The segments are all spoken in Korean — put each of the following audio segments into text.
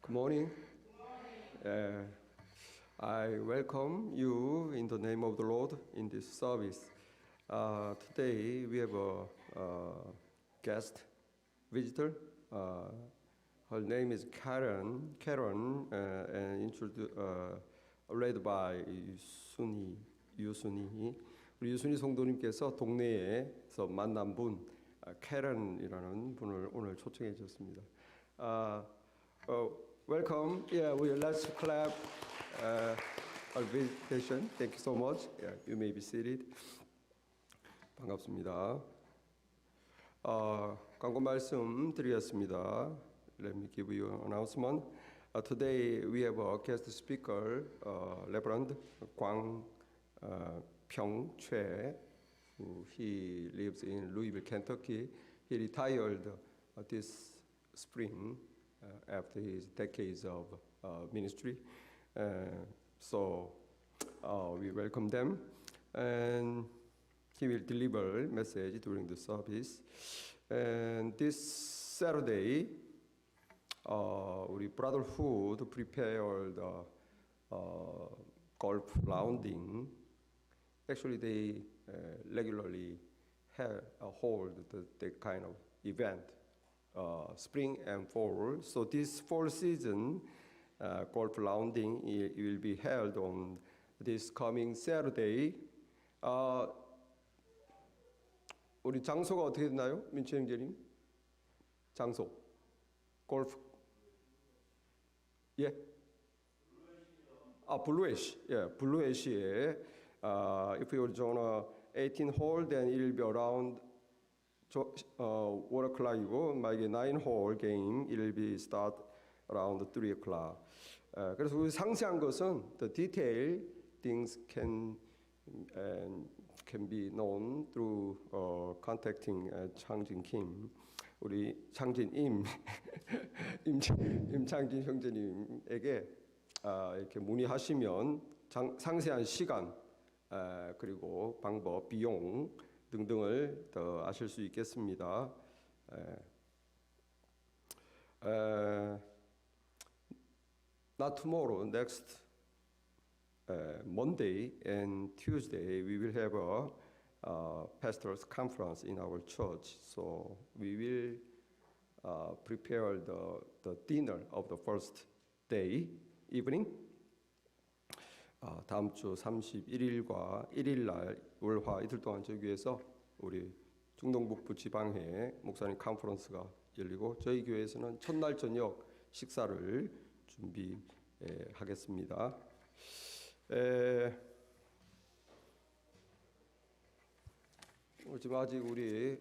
Good morning. I welcome you in the name of the Lord in this service. Today we have a guest visitor. Her name is Karen. And led by 유순이. 우리 유순이 성도님께서 동네에서 만난 분, 캐런이라는 분을 오늘 초청해 주셨습니다. Welcome. Let's clap our invitation. Thank you so much. You may be seated. 반갑습니다. 광고 말씀 드리겠습니다. Let me give you an announcement. Today we have a guest speaker, Reverend Kwang Pyong Choi. He lives in Louisville, Kentucky. He retired this spring after his decades of ministry. So we welcome them. And he will deliver message during the service. And this Saturday, 우리 Brotherhood prepared golf rounding. Actually, they regularly hold that kind of event, spring and fall. So this fall season golf rounding will be held on this coming Saturday. 우리 장소가 어떻게 됐나요? 민채 형제님? 장소. 골프. 예? 블루애쉬. 블루애쉬에 if you join a 18 hole, then it will be around 1 o'clock이고 만약에 9 hole game, it will be start around 3 o'clock. 그래서 우리 상세한 것은 the detail things can be known through contacting 창진 Kim. 우리 창진 임창진 형제님에게 이렇게 문의하시면 상세한 시간 그리고 방법, 비용 등등을 더 아실 수 있겠습니다. Not tomorrow, next Monday and Tuesday we will have a pastors conference in our church. So we will prepare the dinner of the first day evening. 다음 주 31일과 1일 날 월화 이틀 동안 저희 교회에서 우리 중동북부 지방회 목사님 컨퍼런스가 열리고 저희 교회에서는 첫날 저녁 식사를 준비하겠습니다. 지금 아직 우리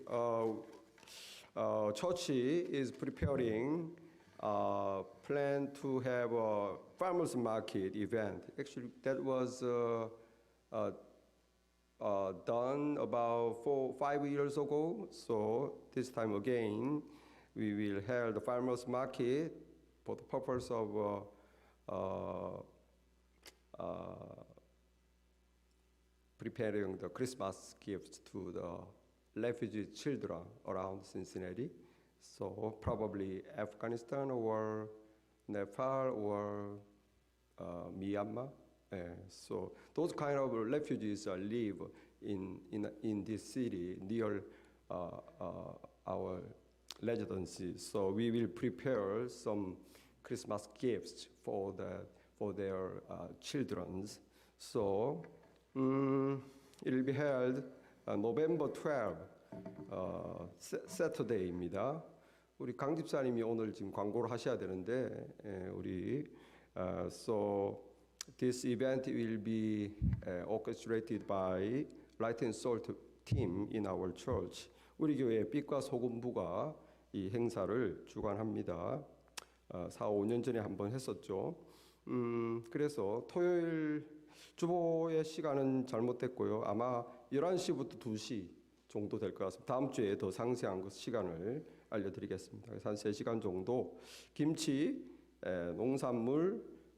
church is preparing plan to have a farmers market event. Actually, that was done about 4-5 years ago. So this time again, we will have the farmers market for the purpose of preparing the Christmas gifts to the refugee children around Cincinnati. So probably Afghanistan or Nepal or Myanmar So those kind of refugees live in this city near our residency. So we will prepare some Christmas gifts for their children. So it will be held November 12, Saturday입니다. 우리 강 집사님이 오늘 지금 광고를 하셔야 되는데 so this event will be orchestrated by Light and Salt team in our church. 우리 교회 빛과 소금부가 이 행사를 주관합니다. 4, 5년 전에 한번 했었죠. 그래서 토요일 주보의 시간은 잘못됐고요. 아마 11시부터 2시 정도 될 것 같습니다. 다음 주에 더 상세한 시간을 알려드리겠습니다. 그래서 한 3시간 정도 김치,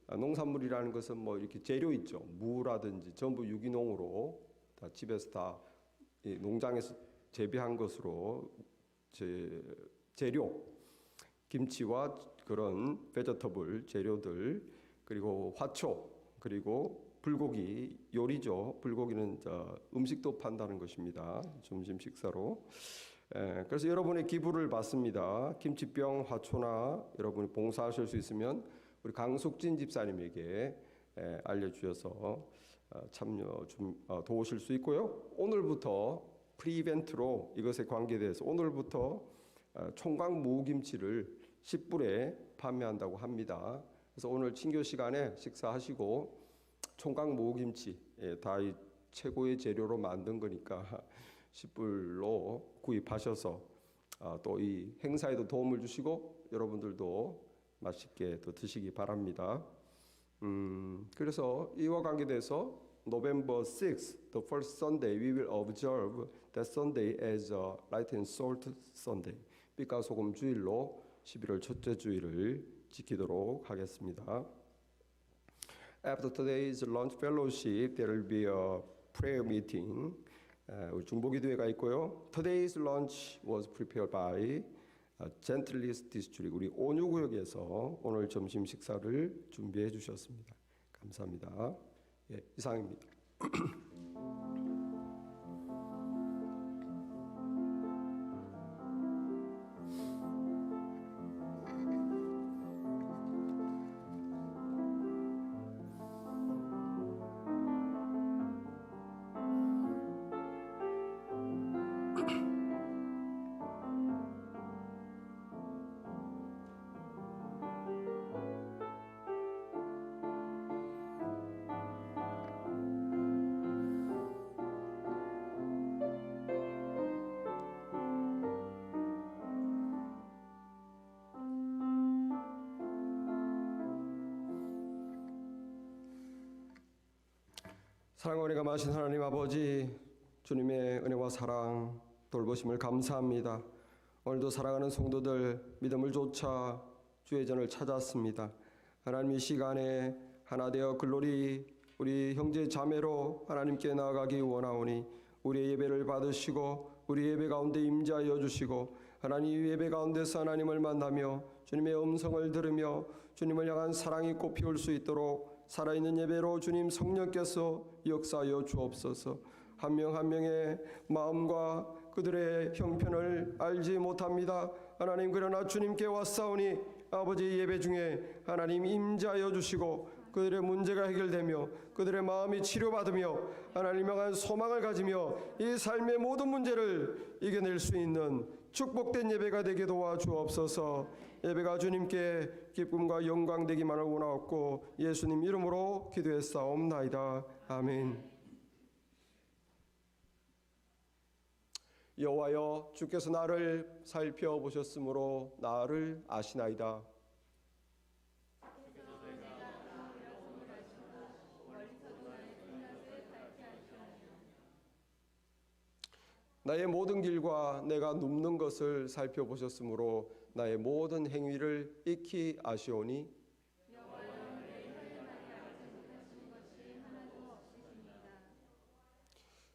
농산물이라는 것은 뭐 이렇게 재료 있죠. 무라든지 전부 유기농으로 다 집에서 다 농장에서 재배한 것으로 재료, 김치와 그런 베저터블 재료들, 그리고 화초, 그리고 불고기 요리죠. 불고기는 음식도 판다는 것입니다. 점심 식사로. 그래서 여러분의 기부를 받습니다. 김치병, 화초나 여러분이 봉사하실 수 있으면 우리 강숙진 집사님에게 알려주셔서 참여 좀 도우실 수 있고요. 오늘부터 프리이벤트로 이것에 관계돼서 오늘부터 총각 무김치를 10불에 판매한다고 합니다. 그래서 오늘 친교 시간에 식사하시고 총각 무김치 다 이 최고의 재료로 만든 거니까 10불로 구입하셔서 또 이 행사에도 도움을 주시고 여러분들도 맛있게 또 드시기 바랍니다. 그래서 이와 관계돼서 November 6th, the first Sunday, we will observe that Sunday as a Light and Salt Sunday. 빛과 소금 주일로 11월 첫째 주일을 지키도록 하겠습니다. After today's lunch fellowship, there will be a prayer meeting. 우리 중보기도회가 있고요. Today's lunch was prepared by Gentlis District. 우리 온유구역에서 오늘 점심 식사를 준비해 주셨습니다. 감사합니다. 이상입니다. 사랑과 은혜가 많으신 하나님 아버지, 주님의 은혜와 사랑, 돌보심을 감사합니다. 오늘도 사랑하는 성도들 믿음을 좇아 주의 전을 찾았습니다. 하나님 이 시간에 하나 되어 글로리 우리 형제 자매로 하나님께 나아가기 원하오니 우리의 예배를 받으시고 우리 예배 가운데 임재하여 주시고 하나님 예배 가운데서 하나님을 만나며 주님의 음성을 들으며 주님을 향한 사랑이 꽃피울 수 있도록 살아있는 예배로 주님 성령께서 역사하여 주옵소서. 한 명 한 명의 마음과 그들의 형편을 알지 못합니다. 하나님 그러나 주님께 왔사오니 아버지 예배 중에 하나님 임재하여 주시고 그들의 문제가 해결되며 그들의 마음이 치료받으며 하나님 향한 소망을 가지며 이 삶의 모든 문제를 이겨낼 수 있는 축복된 예배가 되게 도와주옵소서. 예배가 주님께 기쁨과 영광 되기만을 원하옵고 예수님 이름으로 기도했사옵나이다. 아멘. 여호와여 주께서 나를 살펴보셨으므로 나를 아시나이다. 나의 모든 길과 내가 눕는 것을 살펴보셨으므로 나의 모든 행위를 익히 아시오니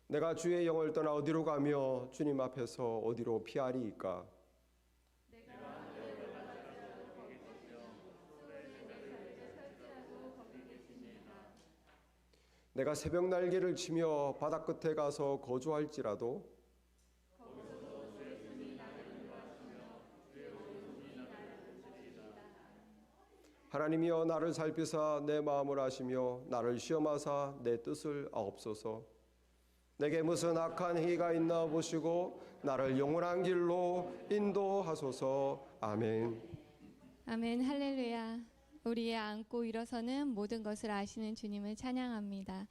내가 주의 영을 떠나 어디로 가며 주님 앞에서 어디로 피하리이까. 내가 새벽 날개를 치며 바다 끝에 가서 거주할지라도 하나님이여 나를 살피사 내 마음을 아시며 나를 시험하사 내 뜻을 아옵소서. 내게 무슨 악한 행위가 있나 보시고 나를 영원한 길로 인도하소서. 아멘. 아멘. 할렐루야. 우리의 안고 일어서는 모든 것을 아시는 주님을 찬양합니다.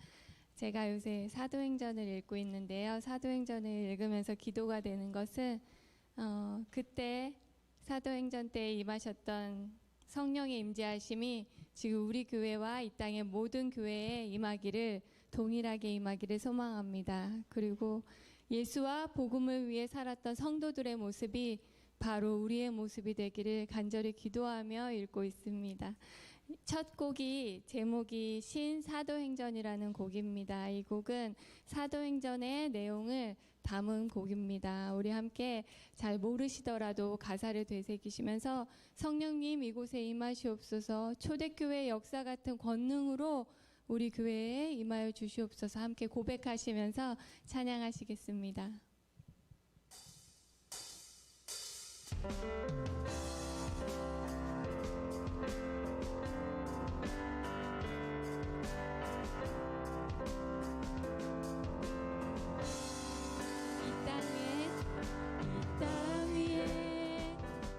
제가 요새 사도행전을 읽고 있는데요. 사도행전을 읽으면서 기도가 되는 것은 그때 사도행전 때에 임하셨던 성령의 임재하심이 지금 우리 교회와 이 땅의 모든 교회에 임하기를, 동일하게 임하기를 소망합니다. 그리고 예수와 복음을 위해 살았던 성도들의 모습이 바로 우리의 모습이 되기를 간절히 기도하며 읽고 있습니다. 첫 곡이 제목이 신사도행전이라는 곡입니다. 이 곡은 사도행전의 내용을 담은 곡입니다. 우리 함께 잘 모르시더라도 가사를 되새기시면서 성령님 이곳에 임하시옵소서, 초대교회의 역사 같은 권능으로 우리 교회에 임하여 주시옵소서 함께 고백하시면서 찬양하시겠습니다.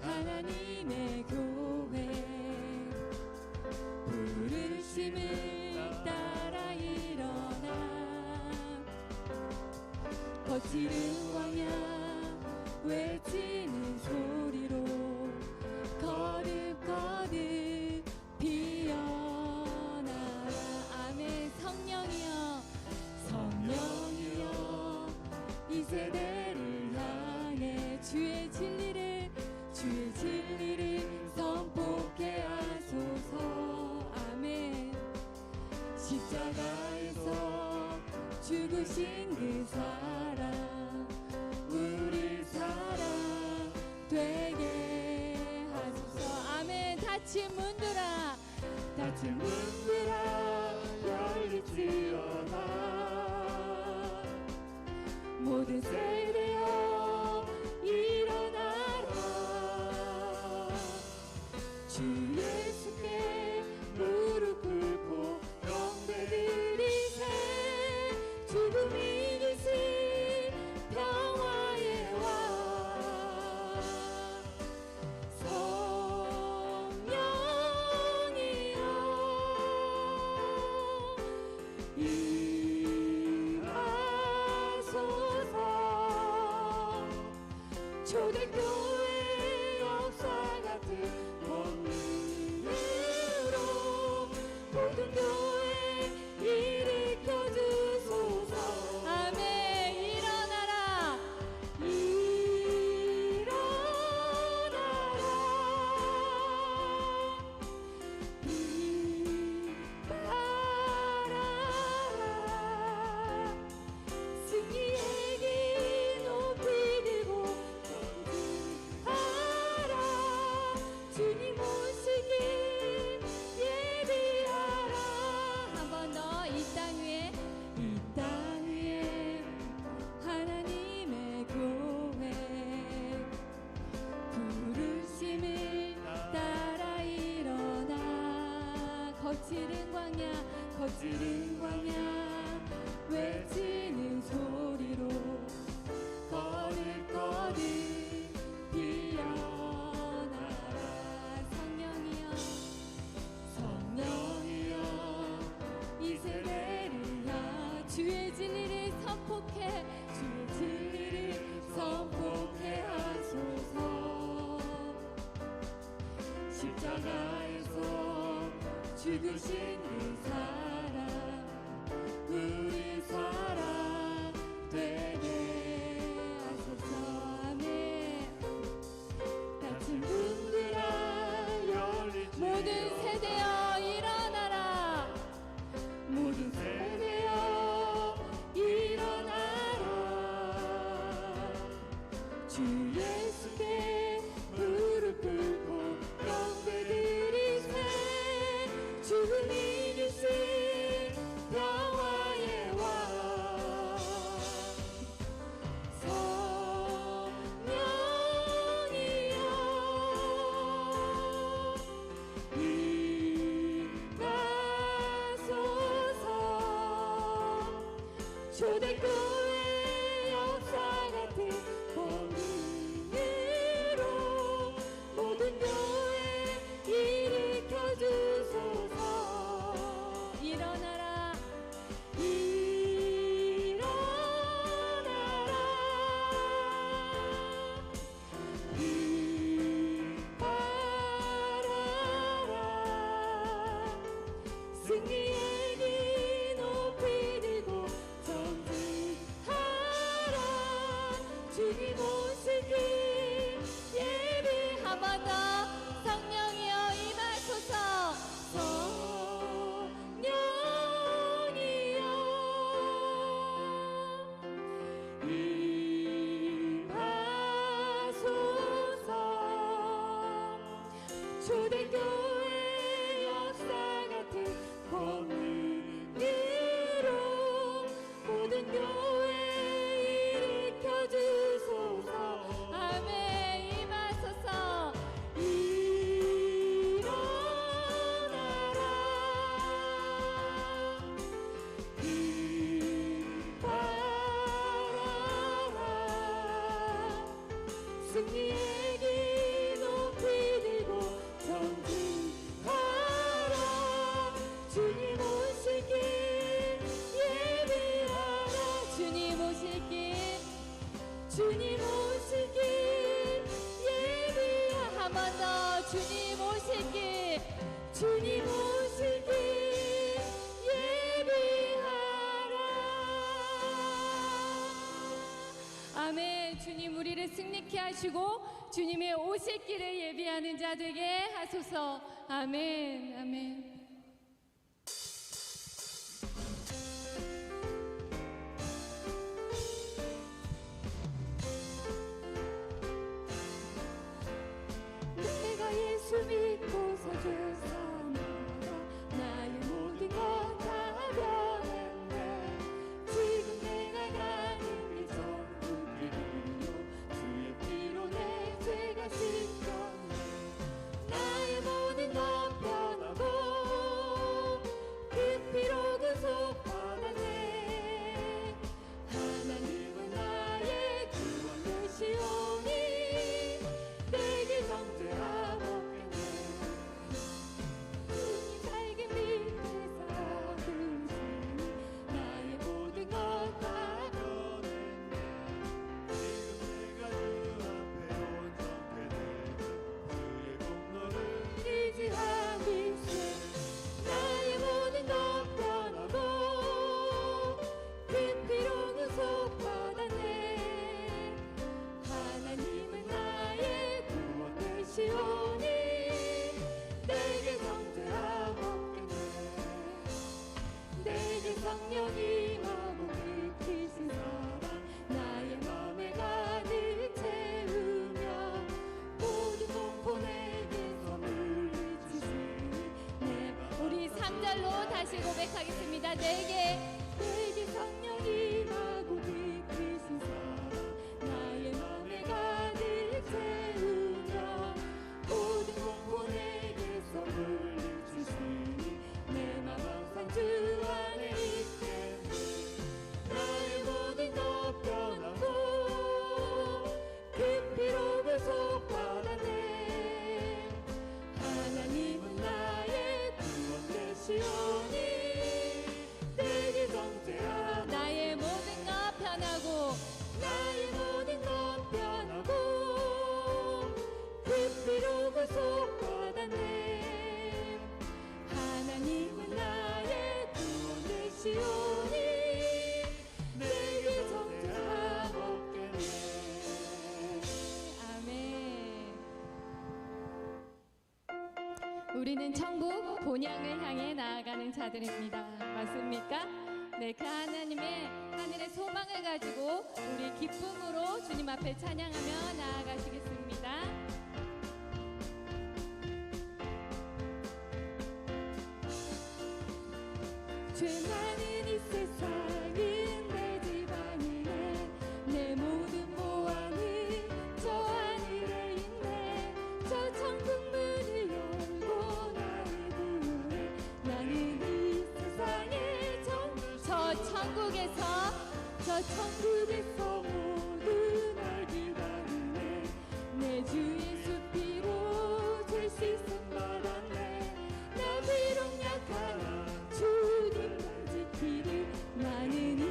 하나님의 교회 부르심을 따라 일어나 거칠은 광야 외치는 소리로 거듭거듭 피어나라. 아멘. 성령이여 성령이여 이 세대를 향해 주의 진리를 선포케 하소서. 아멘. 십자가에서 죽으신 그 사랑 우리 사랑 되게 하소서. 아멘. 닫힌 문들아 열릴지어다. 모든 세대여 일어나라. 주 예수께 무릎 꿇고 경배드리세. 죽음이 이기신 평화의 왕 성령이여 임하소서. 초대교회 역사 같은 권능으로 모든 교회 일으켜 주소서. 아멘. 일어나라 일어나라. 일어나라. 승리의 길 높이 들고 전진하라. 주님 오시길 예비하라. 한 번 더. 이 땅 위에 하나님의 교회 부르심을 따라 일어나 거칠은 광야 외치는 소리로 거듭거듭 피어나라. 성령이여 이 세대를 향해 주의 진리를 선포케 하소서. 십자가에서 죽으신 그 사랑 우리 사랑 되게 하소서. 아멘. 닫힌 문들아 열리지. 모든 세대여 일어나라. 모든 세대여 일어나라. 주 예수께 무릎 꿇고 경배드리세. 죽음이 이기신 평화 초대교회 역사 같은 권능으로 모든 교회 일으켜 주소서. 일어나라 승리의 길 높이 들고 전진하라. 주님 오시길 예비. 한 번 더 성령이여 임하소서. 성령이여 임하소서. 초대교회 역사 같은 권능으로 모든 교회 일으켜 주소서. 아멘. 임하소서. 일어나라. 일어나라. 승리의 길 높이 들고 전진하라. 주님 오시길 예비하라. 주님 오실길 주님 오시길 예비하라. 한 번 더 주님 오실길 주님 오시길 예비하라. 아멘. 주님 우리를 승리케 하시고 주님의 오실 길을 예비하는 자 되게 하소서. 아멘. 아멘. 내가 예수 믿고 서주사마다 나의 모든 것 다 변했네. 지금 내가 가는 길 전부 길이요 주의 피로 내 죄가 씻겼네. 나의 모든 것 변하고 그 피로 구속받았네. 하나님은 나의 구원 되시오니 내게 정죄하옵겠네. 주님 살기 밑에서 드시니 나의 모든 것 다 변했네. 지금 내가 주 앞에 온전케 되고 주의 공로를 의지하기세. 나의 모든 것 변하고 그 피로 구속받았네. 하나님은 나의 구원 되시오니 내게 정죄하옵겠네. 내게 성령이 임하고 일으키신 사랑 나의 맘에 가득 채우며 모든 공포 내게서 물리치시니 내 우리 3절로 다시 고백하겠습니다. 내게 성령이 임하고 일으키신 사랑 나의 맘에 가득 채우며 모든 공포 내게서 물리치시니 내 맘 항상 주 안에 있겠네. 나의 모든 것 변하고 그 피로 구속받았네. 하나님은 나의 구원 되시오니 내게 정죄하옵소서. 나의 모든 것 변하고 나의 모든 것 변하고 그 피로 구속받았네. 하나님은 나의 구원 되시오니 내게 정죄하옵겠네. 아멘. 우리는 천국 본향을 향해 나아가는 자들입니다. 맞습니까? 네, 그 하나님의 하늘의 소망을 가지고 우리 기쁨으로 주님 앞에 찬양하며 나아가시겠습니다. 죄 많은 이 세상은 내 집안이네. 내 모든 보안은 저 하늘에 있네. 저 천국 문을 열고 나를 부르네. 나는 이 세상의 정부. 저 저 천국에서 모두 날 기다리네. 내 주 예수 피로 될 씻음 받았네. 나 비록 약하나 주님만 지키리. 나는 이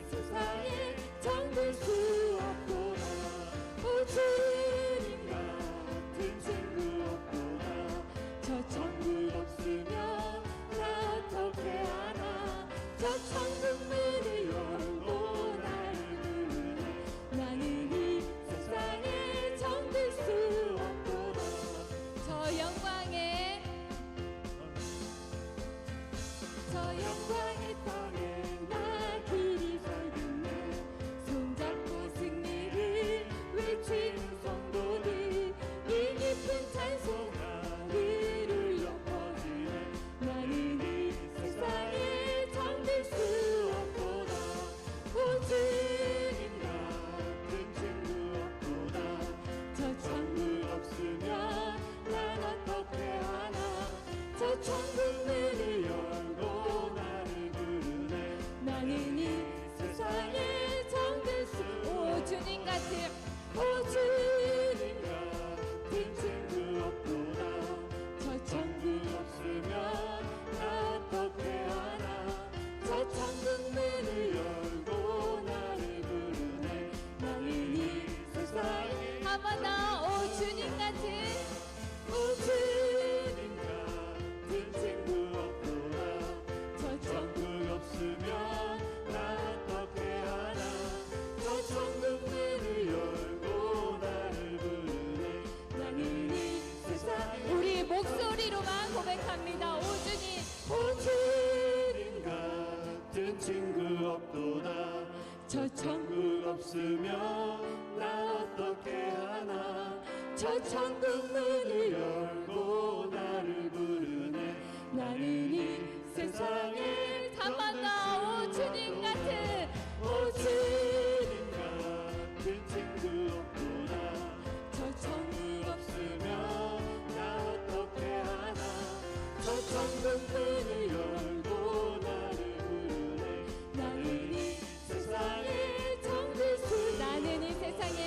세상에 정들 수 없구나. 오 주님 같은 친구 없구나. 저 천국 없으면 나 어떻게 하나. 저 천국 문을 열고 나를 부르네. 나는 이 세상에 정들 수 없구나. 저 영광의 땅에 나 길이 설득네. 손잡고 승리를 외치는 성도들. 이 깊은 찬송가를 울려 퍼지네. 나는 이 세상에 정들 수 없구나. 오 주님 같은 친구 없구나. 저 천국 없으면 난 어떻게 하나. 저 천국 문을 열고 나를 부르네. 나는 이 세상에 정들 수. 오 주님 같은 오 주님 같은 친구 없구나. 저 천국 없으면 나 어떻게 하나. 저 천국 문을 열고 나를 부르네. 나는 이 세상에 한 번 더 오 주님 같은 오 주님 같은 친구 없구나. 저 천국 없으면 나 어떻게 하나. 저 천국 문을 열고 나를 부르네. 나는 이 세상에 우리 목소리로만 고백합니다. 오 주님 오 주님 같은 친구 없구나. 저 천국 없으면 나 어떻게 하나. 저 천국 문을 열고 나를 부르네. 나는 이 세상에 한 번 더 오 주님 같은 오 주님 같은 친구 없구나. 저 천국 없으면 나 어떻게 하나. 저 천국 문을 열고 나를 부르네. 나는 이 세상에 정들 수. 나는 이 세상에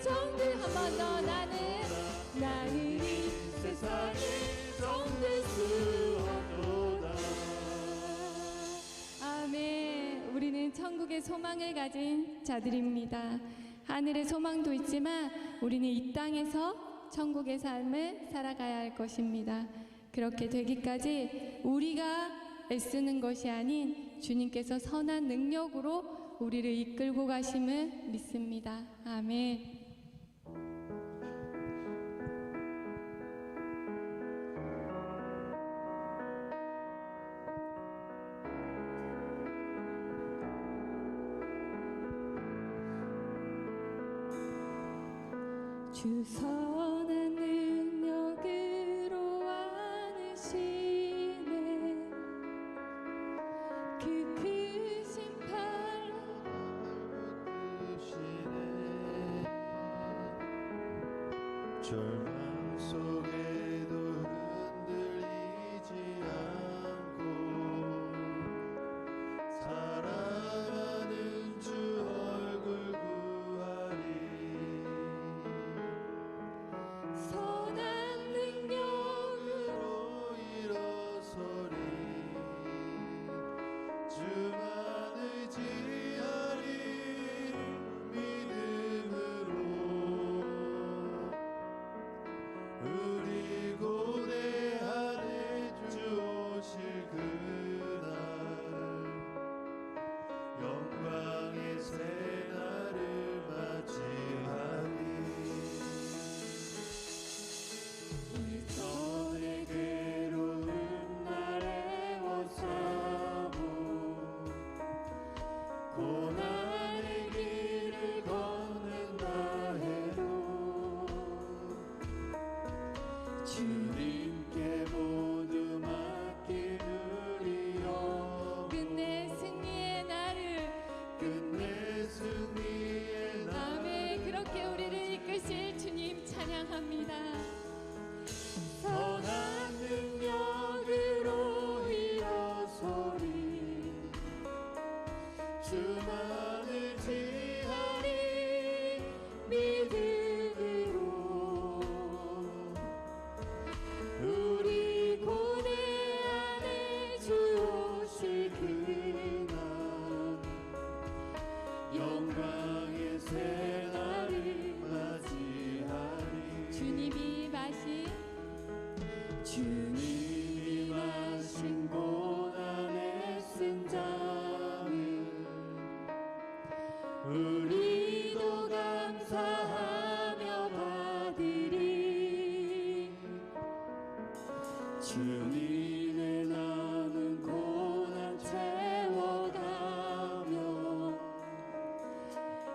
정들. 한 번 더 나는 이 세상에 정들 수 없도다. 아멘. 우리는 천국의 소망을 가진 자들입니다. 하늘의 소망도 있지만 우리는 이 땅에서 천국의 삶을 살아가야 할 것입니다. 그렇게 되기까지 우리가 애쓰는 것이 아닌 주님께서 선한 능력으로 우리를 이끌고 가심을 믿습니다. 아멘. 주 선한 능력으로 안으시네. 그 크신 팔 붙드시네. 절망 속에도 흔들리지 않고 사랑하는 주 얼굴 구하리. 선한 능력으로 로 일어서리. 주만 의지하리. 믿음으로 주만을 지하리 믿음으로 우리 고뇌 안에 주 오실 그날 영광의 새날을 맞이하리 주님이 마신 고난의 쓴 잔을 우리도 감사하며 받으리 주님의 남은 고난 채워가며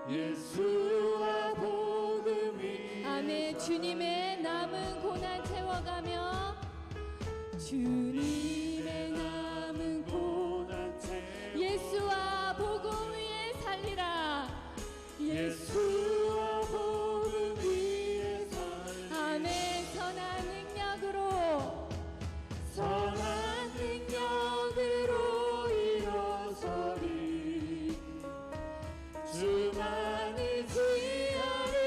예수와 복음이 아멘. 주님의 남은 고난 채워가며 주님의 남은 고난 채워 예수와 복음 위에 살리라. 예수와 복음 위에 아멘. 선한 능력으로 일어서리 주만을 지하리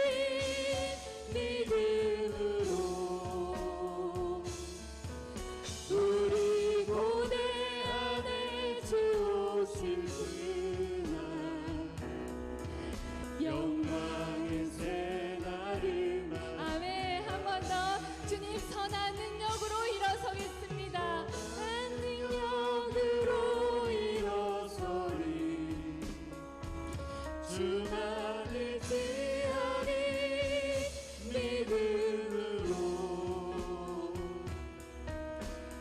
믿음으로 우리 고대 안에 주 오실 그날 영광의 새날을 아멘. 한 번 더 주님 선한 능력으로 일어서겠습니다. 한 능력으로 일어서리 주만을 지하리 믿음으로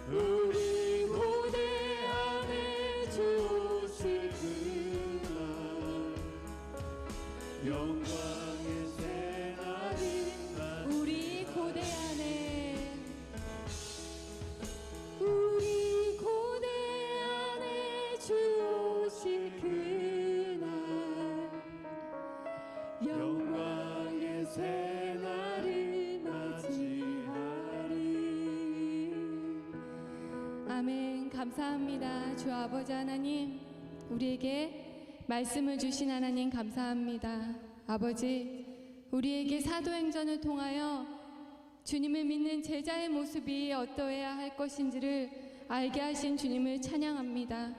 우리 고대 안에 주 오실 그날 영광의 새날을 우리 고대 안에 주 오실 그날 영광의 새날을 맞이하리 아멘. 감사합니다. 주 아버지 하나님, 우리에게 말씀을 주신 하나님 감사합니다. 아버지, 우리에게 사도행전을 통하여 주님을 믿는 제자의 모습이 어떠해야 할 것인지를 알게 하신 주님을 찬양합니다.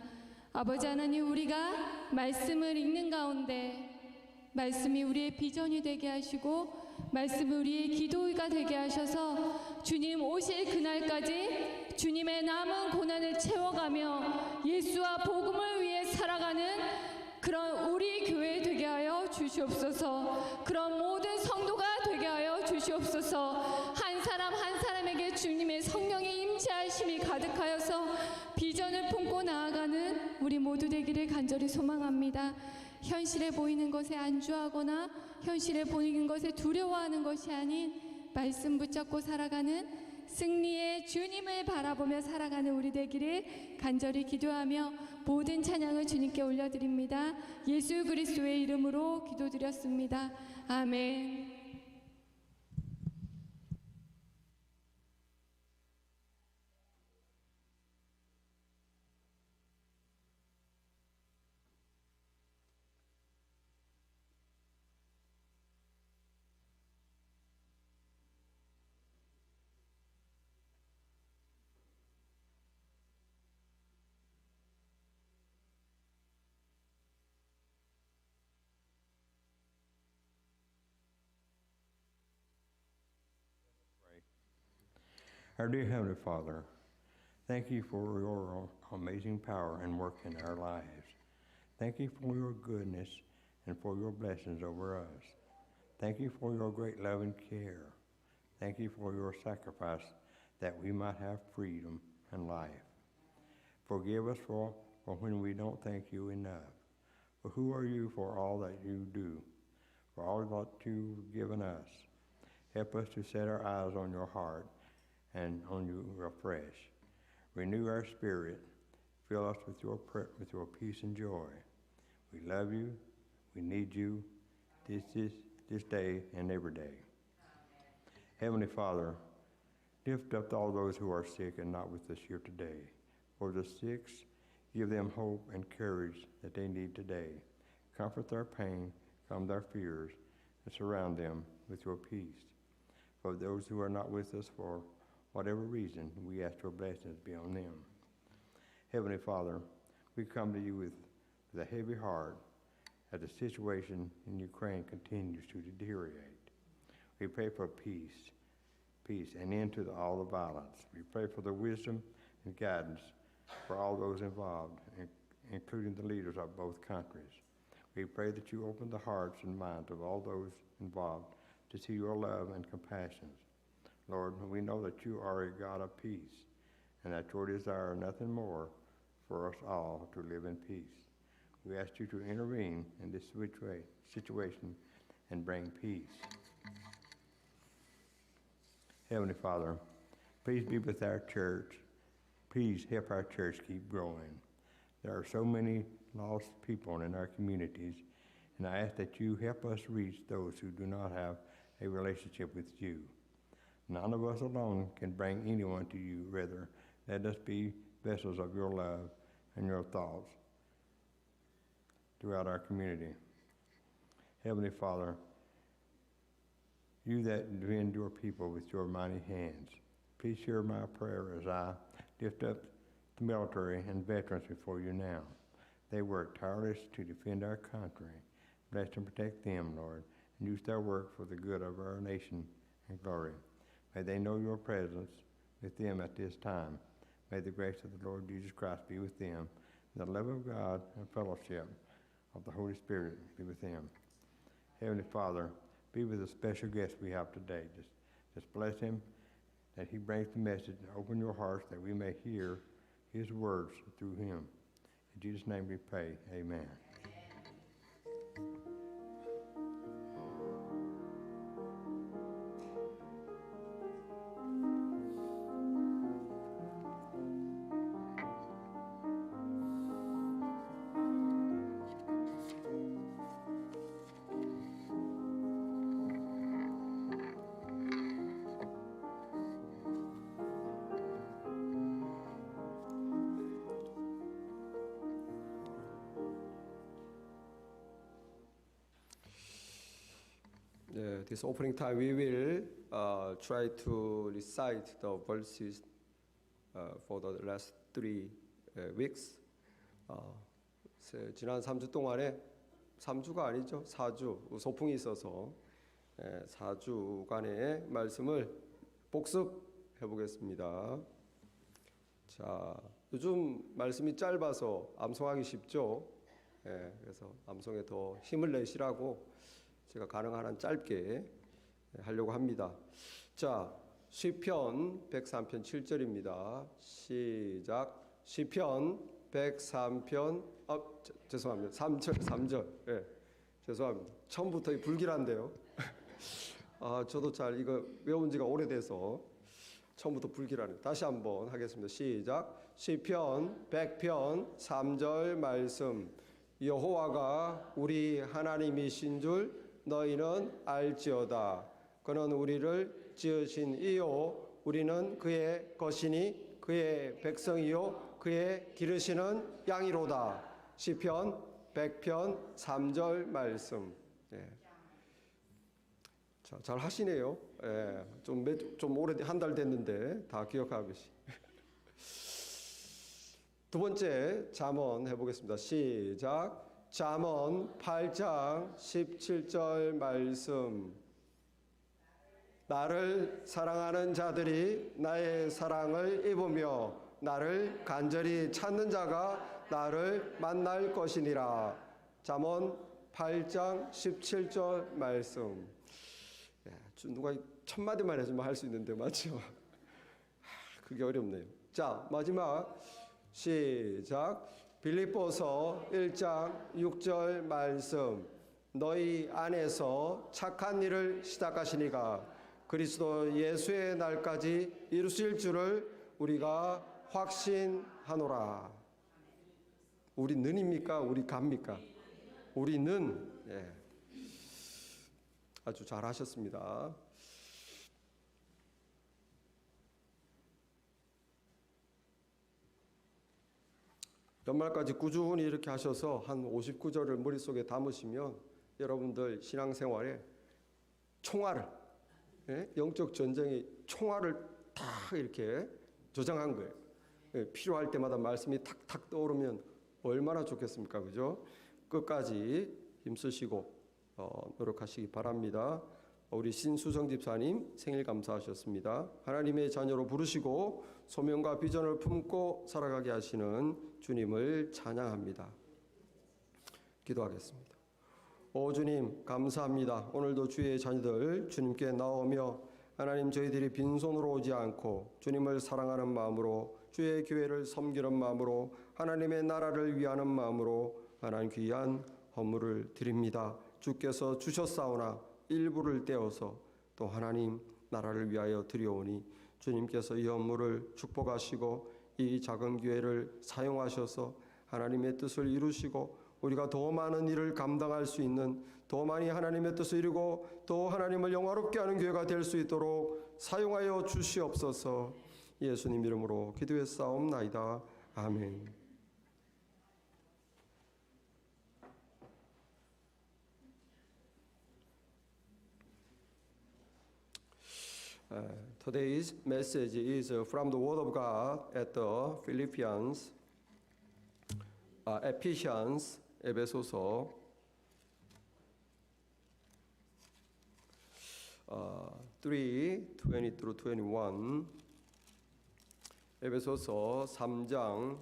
아버지 하나님, 우리가 말씀을 읽는 가운데 말씀이 우리의 비전이 되게 하시고 말씀이 우리의 기도가 되게 하셔서 주님 오실 그날까지 주님의 남은 고난을 채워가며 예수와 복음을 위해 살아가는 그런 우리 교회 되게 하여 주시옵소서. 그런 모든 성도가 되게 하여 주시옵소서. 한 사람 한 사람에게 주님의 성령의 임재하심이 가득하여서 비전을 품고 나아가는 우리 모두 되기를 간절히 소망합니다. 현실에 보이는 것에 안주하거나 현실에 보이는 것에 두려워하는 것이 아닌 말씀 붙잡고 살아가는 승리의 주님을 바라보며 살아가는 우리 되기를 간절히 기도하며 모든 찬양을 주님께 올려드립니다. 예수 그리스도의 이름으로 기도드렸습니다. 아멘. Our dear Heavenly Father, thank you for your amazing power and work in our lives. Thank you for your goodness and for your blessings over us. Thank you for your great love and care. Thank you for your sacrifice that we might have freedom and life. Forgive us for when we don't thank you enough. For who are you for all that you do, for all that you've given us? Help us to set our eyes on your heart and on you afresh. Renew our spirit. Fill us with your peace and joy. We love you. We need you this day and every day. Heavenly Father, lift up all those who are sick and not with us here today. For the sick, Give them hope and courage that they need today. Comfort their pain, calm their fears, and surround them with your peace. For those who are not with us for whatever reason, we ask your blessings be on them. Heavenly Father, we come to you with a heavy heart as the situation in Ukraine continues to deteriorate. We pray for peace, and end to all the violence. We pray for the wisdom and guidance for all those involved, including the leaders of both countries. We pray that you open the hearts and minds of all those involved to see your love and compassion. Lord, we know that you are a God of peace, and that your desire nothing more for us all to live in peace. We ask you to intervene in this situation and bring peace. Heavenly Father, please be with our church. Please help our church keep growing. There are so many lost people in our communities, and I ask that you help us reach those who do not have a relationship with you. None of us alone can bring anyone to you. Rather, let us be vessels of your love and your thoughts throughout our community. Heavenly Father, you that defend your people with your mighty hands, please hear my prayer as I lift up the military and veterans before you now. They work tirelessly to defend our country. Bless and protect them, Lord, and use their work for the good of our nation and glory. May they know your presence with them at this time. May the grace of the Lord Jesus Christ be with them. The love of God and fellowship of the Holy Spirit be with them. Heavenly Father, be with the special guest we have today. Just bless him, that he brings the message, and open your hearts that we may hear his words through him. In Jesus' name we pray, amen. This opening time we will try to recite the verses for the last 3 weeks. 지난 3주 동안에 3주가 아니죠. 4주 소풍이 있어서 4주간의 말씀을 복습해 보겠습니다. 자, 요즘 말씀이 짧아서 암송하기 쉽죠. 그래서 암송에 더 힘을 내시라고 제가 가능한 한 짧게 하려고 합니다. 자, 시편 103편 7절입니다. 시작. 시편 103편 죄송합니다. 3절. 예. 죄송합니다. 처음부터 불길한데요. 저도 잘 이거 외운 지가 오래돼서 처음부터 불길하네요. 다시 한번 하겠습니다. 시작. 시편 100편 3절 말씀. 여호와가 우리 하나님이신 줄 너희는 알지어다. 그는 우리를 지으신 이요 우리는 그의 것이니 그의 백성이요 그의 기르시는 양이로다. 시편 100편 3절 말씀. 자, 잘 하시네요. 좀 오래 한 달 됐는데 다 기억하고 계시. 두 번째 잠언 해보겠습니다. 시작. 잠언 8장 17절 말씀. 나를 사랑하는 자들이 나의 사랑을 입으며 나를 간절히 찾는 자가 나를 만날 것이니라. 잠언 8장 17절 말씀. 누가 1000마디만 해주면 할 수 있는데 맞죠? 그게 어렵네요. 자, 마지막 시작. 빌립보서 1장 6절 말씀. 너희 안에서 착한 일을 시작하시니가 그리스도 예수의 날까지 이루실 줄을 우리가 확신하노라. 우리는입니까? 우리 갑니까? 우리는. 아주 잘하셨습니다. 연말까지 꾸준히 이렇게 하셔서 한 59절을 머릿속에 담으시면 여러분들 신앙생활에 총알을, 영적 전쟁의 총알을 다 이렇게 저장한 거예요. 필요할 때마다 말씀이 탁탁 떠오르면 얼마나 좋겠습니까? 그죠? 끝까지 힘쓰시고 노력하시기 바랍니다. 우리 신수정 집사님 생일 감사하셨습니다. 하나님의 자녀로 부르시고 소명과 비전을 품고 살아가게 하시는 주님을 찬양합니다. 기도하겠습니다. 오 주님 감사합니다. 오늘도 주의 자녀들 주님께 나오며 하나님 저희들이 빈손으로 오지 않고 주님을 사랑하는 마음으로 주의 교회를 섬기는 마음으로 하나님의 나라를 위하는 마음으로 하나님 귀한 헌물을 드립니다. 주께서 주셨사오나 일부를 떼어서 또 하나님 나라를 위하여 드려오니 주님께서 이 헌물을 축복하시고 이 작은 교회를 사용하셔서 하나님의 뜻을 이루시고 우리가 더 많은 일을 감당할 수 있는 더 많이 하나님의 뜻을 이루고 또 하나님을 영화롭게 하는 교회가 될 수 있도록 사용하여 주시옵소서. 예수님 이름으로 기도했사옵나이다. 아멘. Today's message is from the Word of God at the Ephesians, 에베소서 3:20 through 21. 에베소서 3장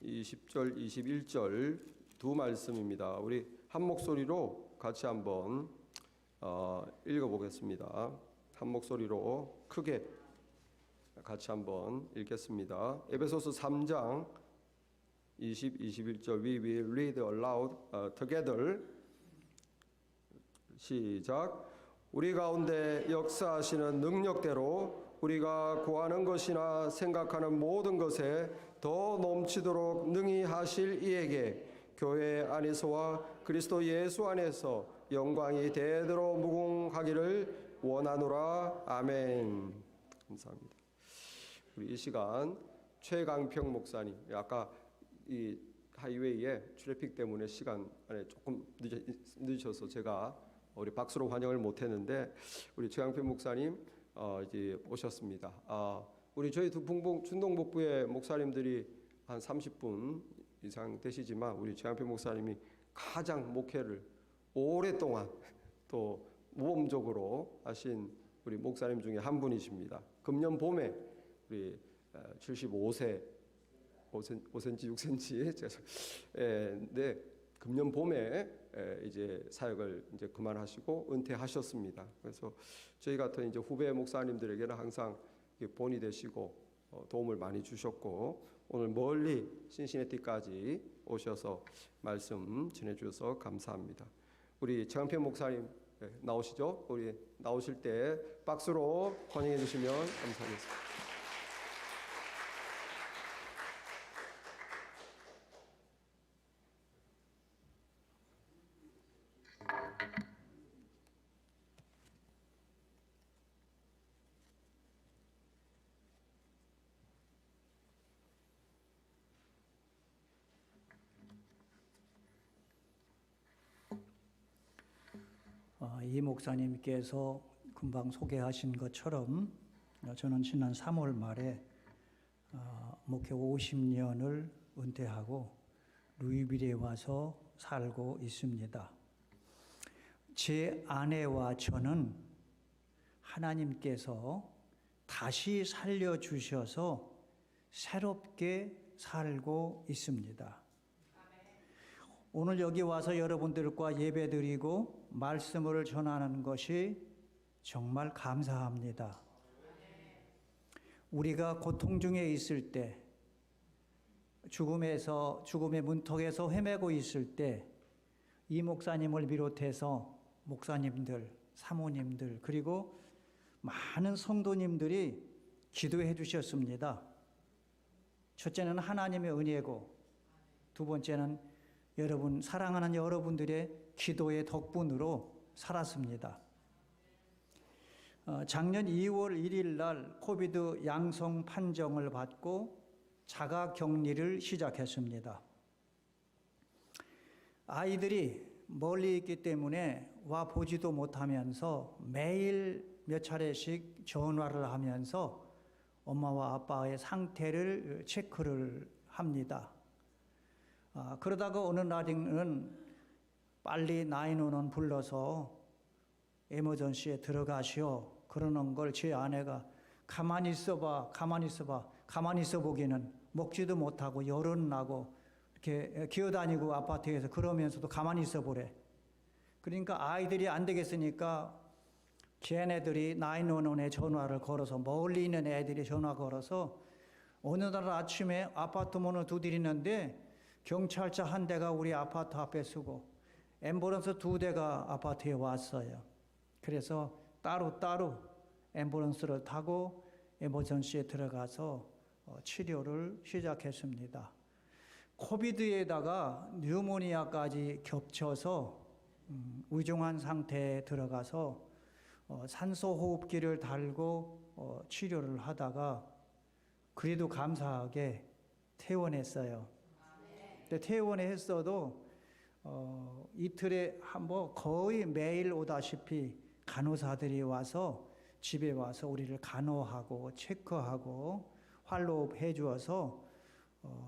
20절, 21절 두 말씀입니다. 우리 한 목소리로 같이 한번 읽어보겠습니다. 한 목소리로 크게 같이 한번 읽겠습니다. 에베소서 3장 20, 21절 We will read aloud together. 시작. 우리 가운데 역사하시는 능력대로 우리가 구하는 것이나 생각하는 모든 것에 더 넘치도록 능히 하실 이에게 교회 안에서와 그리스도 예수 안에서 영광이 대대로 무궁하기를 원하노라. 아멘. 감사합니다. 우리 이 시간 최강평 목사님, 아까 이 하이웨이에 트래픽 때문에 시간 안에 조금 늦으셔서 제가 우리 박수로 환영을 못했는데 우리 최강평 목사님 이제 오셨습니다. 우리 저희 준동북부의 목사님들이 한 30분 이상 되시지만 우리 최강평 목사님이 가장 목회를 오랫동안 또 모범적으로 하신 우리 목사님 중에 한 분이십니다. 금년 봄에 우리 75세 5cm 6cm 네, 금년 봄에 이제 사역을 이제 그만하시고 은퇴하셨습니다. 그래서 저희 같은 이제 후배 목사님들에게는 항상 본이 되시고 도움을 많이 주셨고 오늘 멀리 신시내티까지 오셔서 말씀 전해주셔서 감사합니다. 우리 최강평 목사님 나오시죠? 우리 나오실 때 박수로 환영해 주시면 감사하겠습니다. 이 목사님께서 금방 소개하신 것처럼 저는 지난 3월 말에 목회 50년을 은퇴하고 루이빌에 와서 살고 있습니다. 제 아내와 저는 하나님께서 다시 살려주셔서 새롭게 살고 있습니다. 오늘 여기 와서 여러분들과 예배드리고 말씀을 전하는 것이 정말 감사합니다. 우리가 고통 중에 있을 때, 죽음의 문턱에서 헤매고 있을 때, 이 목사님을 비롯해서 목사님들, 사모님들, 그리고 많은 성도님들이 기도해 주셨습니다. 첫째는 하나님의 은혜고, 두 번째는 여러분, 사랑하는 여러분들의 기도의 덕분으로 살았습니다. 작년 2월 1일 날 코비드 양성 판정을 받고 자가 격리를 시작했습니다. 아이들이 멀리 있기 때문에 와 보지도 못하면서 매일 몇 차례씩 전화를 하면서 엄마와 아빠의 상태를 체크를 합니다. 그러다가 어느 날에는 빨리 911 불러서 에머전시에 들어가시오 그러는 걸 제 아내가 가만히 있어봐, 가만히 있어봐, 가만히 있어 보기는 먹지도 못하고 열은 나고 이렇게 기어다니고 아파트에서 그러면서도 가만히 있어 보래. 그러니까 아이들이 안 되겠으니까 걔네들이 911에 전화를 걸어서 멀리 있는 애들이 전화 걸어서 어느 날 아침에 아파트 문을 두드리는데 경찰차 한 대가 우리 아파트 앞에 서고 앰뷸런스 2대가 아파트에 왔어요. 그래서 따로따로 앰뷸런스를 타고 에머전시에 들어가서 치료를 시작했습니다. 코비드에다가 뉴모니아까지 겹쳐서 위중한 상태에 들어가서 산소호흡기를 달고 치료를 하다가 그래도 감사하게 퇴원했어요. 근데 퇴원했어도 이틀에 한 번 거의 매일 오다시피 간호사들이 와서 집에 와서 우리를 간호하고 체크하고 팔로우업 해주어서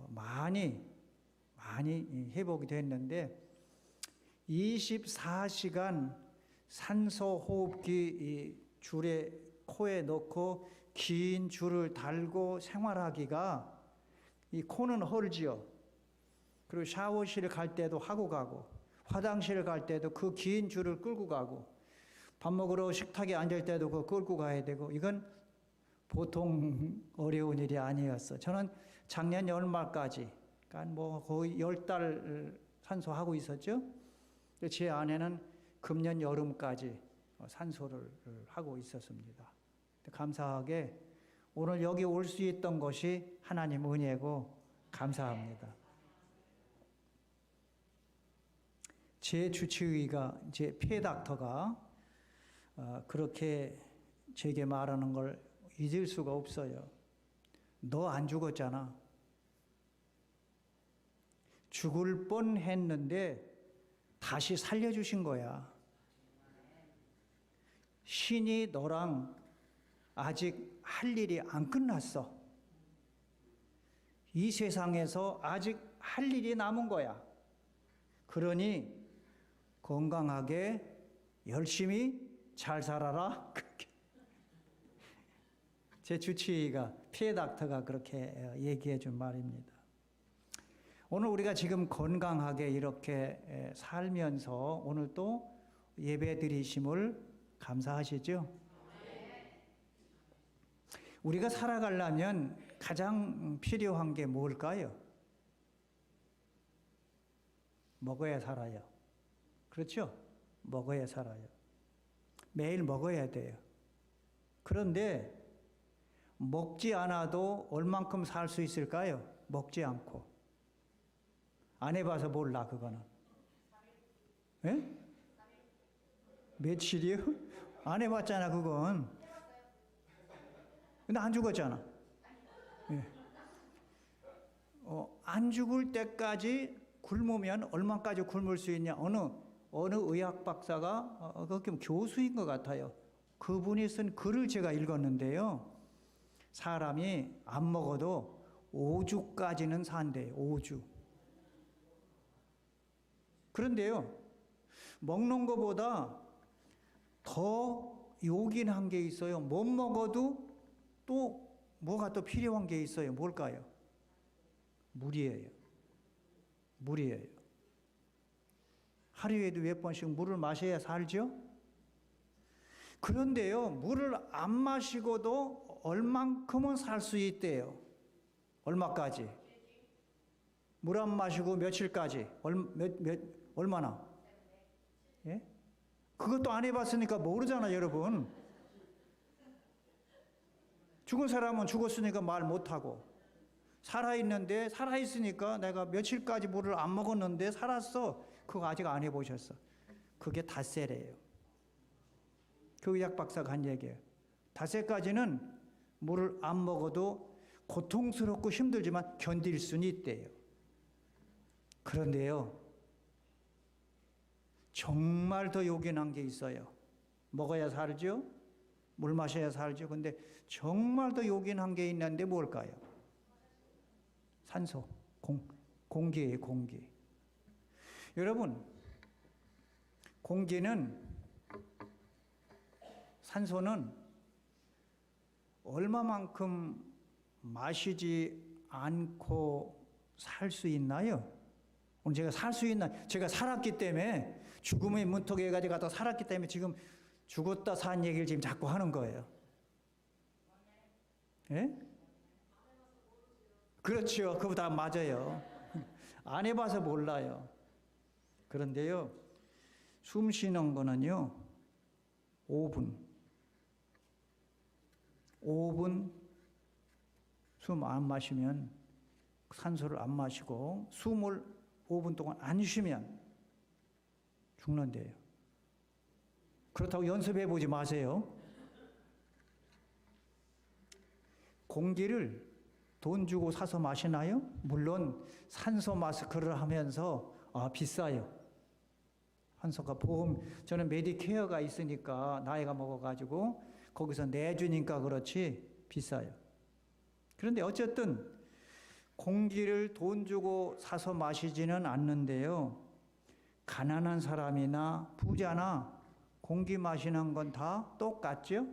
많이 회복이 됐는데 24시간 산소호흡기 줄에 코에 넣고 긴 줄을 달고 생활하기가 이 코는 헐지요. 그리고 샤워실 갈 때도 하고 가고 화장실 갈 때도 그 긴 줄을 끌고 가고 밥 먹으러 식탁에 앉을 때도 그거 끌고 가야 되고 이건 보통 어려운 일이 아니었어. 저는 작년 연말까지 그러니까 뭐 거의 10달 산소하고 있었죠. 제 아내는 금년 여름까지 산소를 하고 있었습니다. 감사하게 오늘 여기 올 수 있던 것이 하나님 은혜고 감사합니다. 제 주치의가 제 폐닥터가 그렇게 제게 말하는 걸 잊을 수가 없어요. 너 안 죽었잖아. 죽을 뻔했는데 다시 살려주신 거야. 신이 너랑 아직 할 일이 안 끝났어. 이 세상에서 아직 할 일이 남은 거야. 그러니 건강하게 열심히 잘 살아라. 제 주치의가 피해 닥터가 그렇게 얘기해 준 말입니다. 오늘 우리가 지금 건강하게 이렇게 살면서 오늘 또 예배 드리심을 감사하시죠? 우리가 살아가려면 가장 필요한 게 뭘까요? 먹어야 살아요. 그렇죠? 먹어야 살아요. 매일 먹어야 돼요. 그런데 먹지 않아도 얼만큼 살 수 있을까요? 먹지 않고. 안 해봐서 몰라 그거는. 예? 며칠이요? 안 해봤잖아 그건. 근데 안 죽었잖아. 예. 안 죽을 때까지 굶으면 얼마까지 굶을 수 있냐? 어느 의학 박사가 그렇게 교수인 것 같아요. 그분이 쓴 글을 제가 읽었는데요. 사람이 안 먹어도 5주까지는 산대요. 5주. 그런데요. 먹는 것보다 더 요긴한 게 있어요. 못 먹어도 또 뭐가 또 필요한 게 있어요. 뭘까요? 물이에요. 물이에요. 하루에도 몇 번씩 물을 마셔야 살죠? 그런데요, 물을 안 마시고도 얼만큼은 살 수 있대요. 얼마까지? 물 안 마시고 며칠까지? 얼마나? 예? 그것도 안 해봤으니까 모르잖아, 여러분. 죽은 사람은 죽었으니까 말 못하고, 살아있는데, 살아있으니까 내가 며칠까지 물을 안 먹었는데 살았어. 그거 아직 안 해보셨어. 그게 닷새래요. 그 의학 박사가 한 얘기예요. 닷새까지는 물을 안 먹어도 고통스럽고 힘들지만 견딜 수는 있대요. 그런데요, 정말 더 요긴한 게 있어요. 먹어야 살죠? 물 마셔야 살죠? 근데 정말 더 요긴한 게 있는데 뭘까요? 산소, 공기예요, 공기. 여러분, 공기는, 산소는 얼마만큼 마시지 않고 살 수 있나요? 오늘 제가 살 수 있나? 제가 살았기 때문에, 죽음의 문턱에 가서 살았기 때문에 지금 죽었다 산 얘기를 지금 자꾸 하는 거예요. 예? 그렇죠. 그보다 맞아요. 안 해봐서 몰라요. 그런데요, 숨 쉬는 거는요, 5분 숨 안 마시면, 산소를 안 마시고 숨을 5분 동안 안 쉬면 죽는데요. 그렇다고 연습해 보지 마세요. 공기를 돈 주고 사서 마시나요? 물론 산소 마스크를 하면서 비싸요. 산소가 보험, 저는 메디케어가 있으니까 나이가 먹어가지고 거기서 내주니까 그렇지 비싸요. 그런데 어쨌든 공기를 돈 주고 사서 마시지는 않는데요, 가난한 사람이나 부자나 공기 마시는 건 다 똑같죠?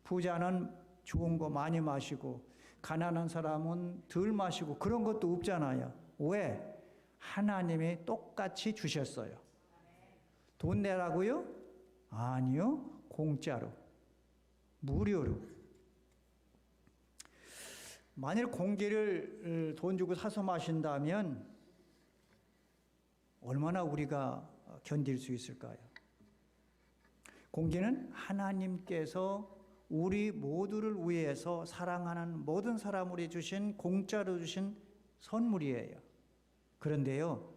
부자는 좋은 거 많이 마시고 가난한 사람은 덜 마시고 그런 것도 없잖아요. 왜? 하나님이 똑같이 주셨어요. 돈 내라고요? 아니요. 공짜로. 무료로. 만일 공기를 돈 주고 사서 마신다면 얼마나 우리가 견딜 수 있을까요? 공기는 하나님께서 우리 모두를 위해서 사랑하는 모든 사람을 주신, 공짜로 주신 선물이에요. 그런데요,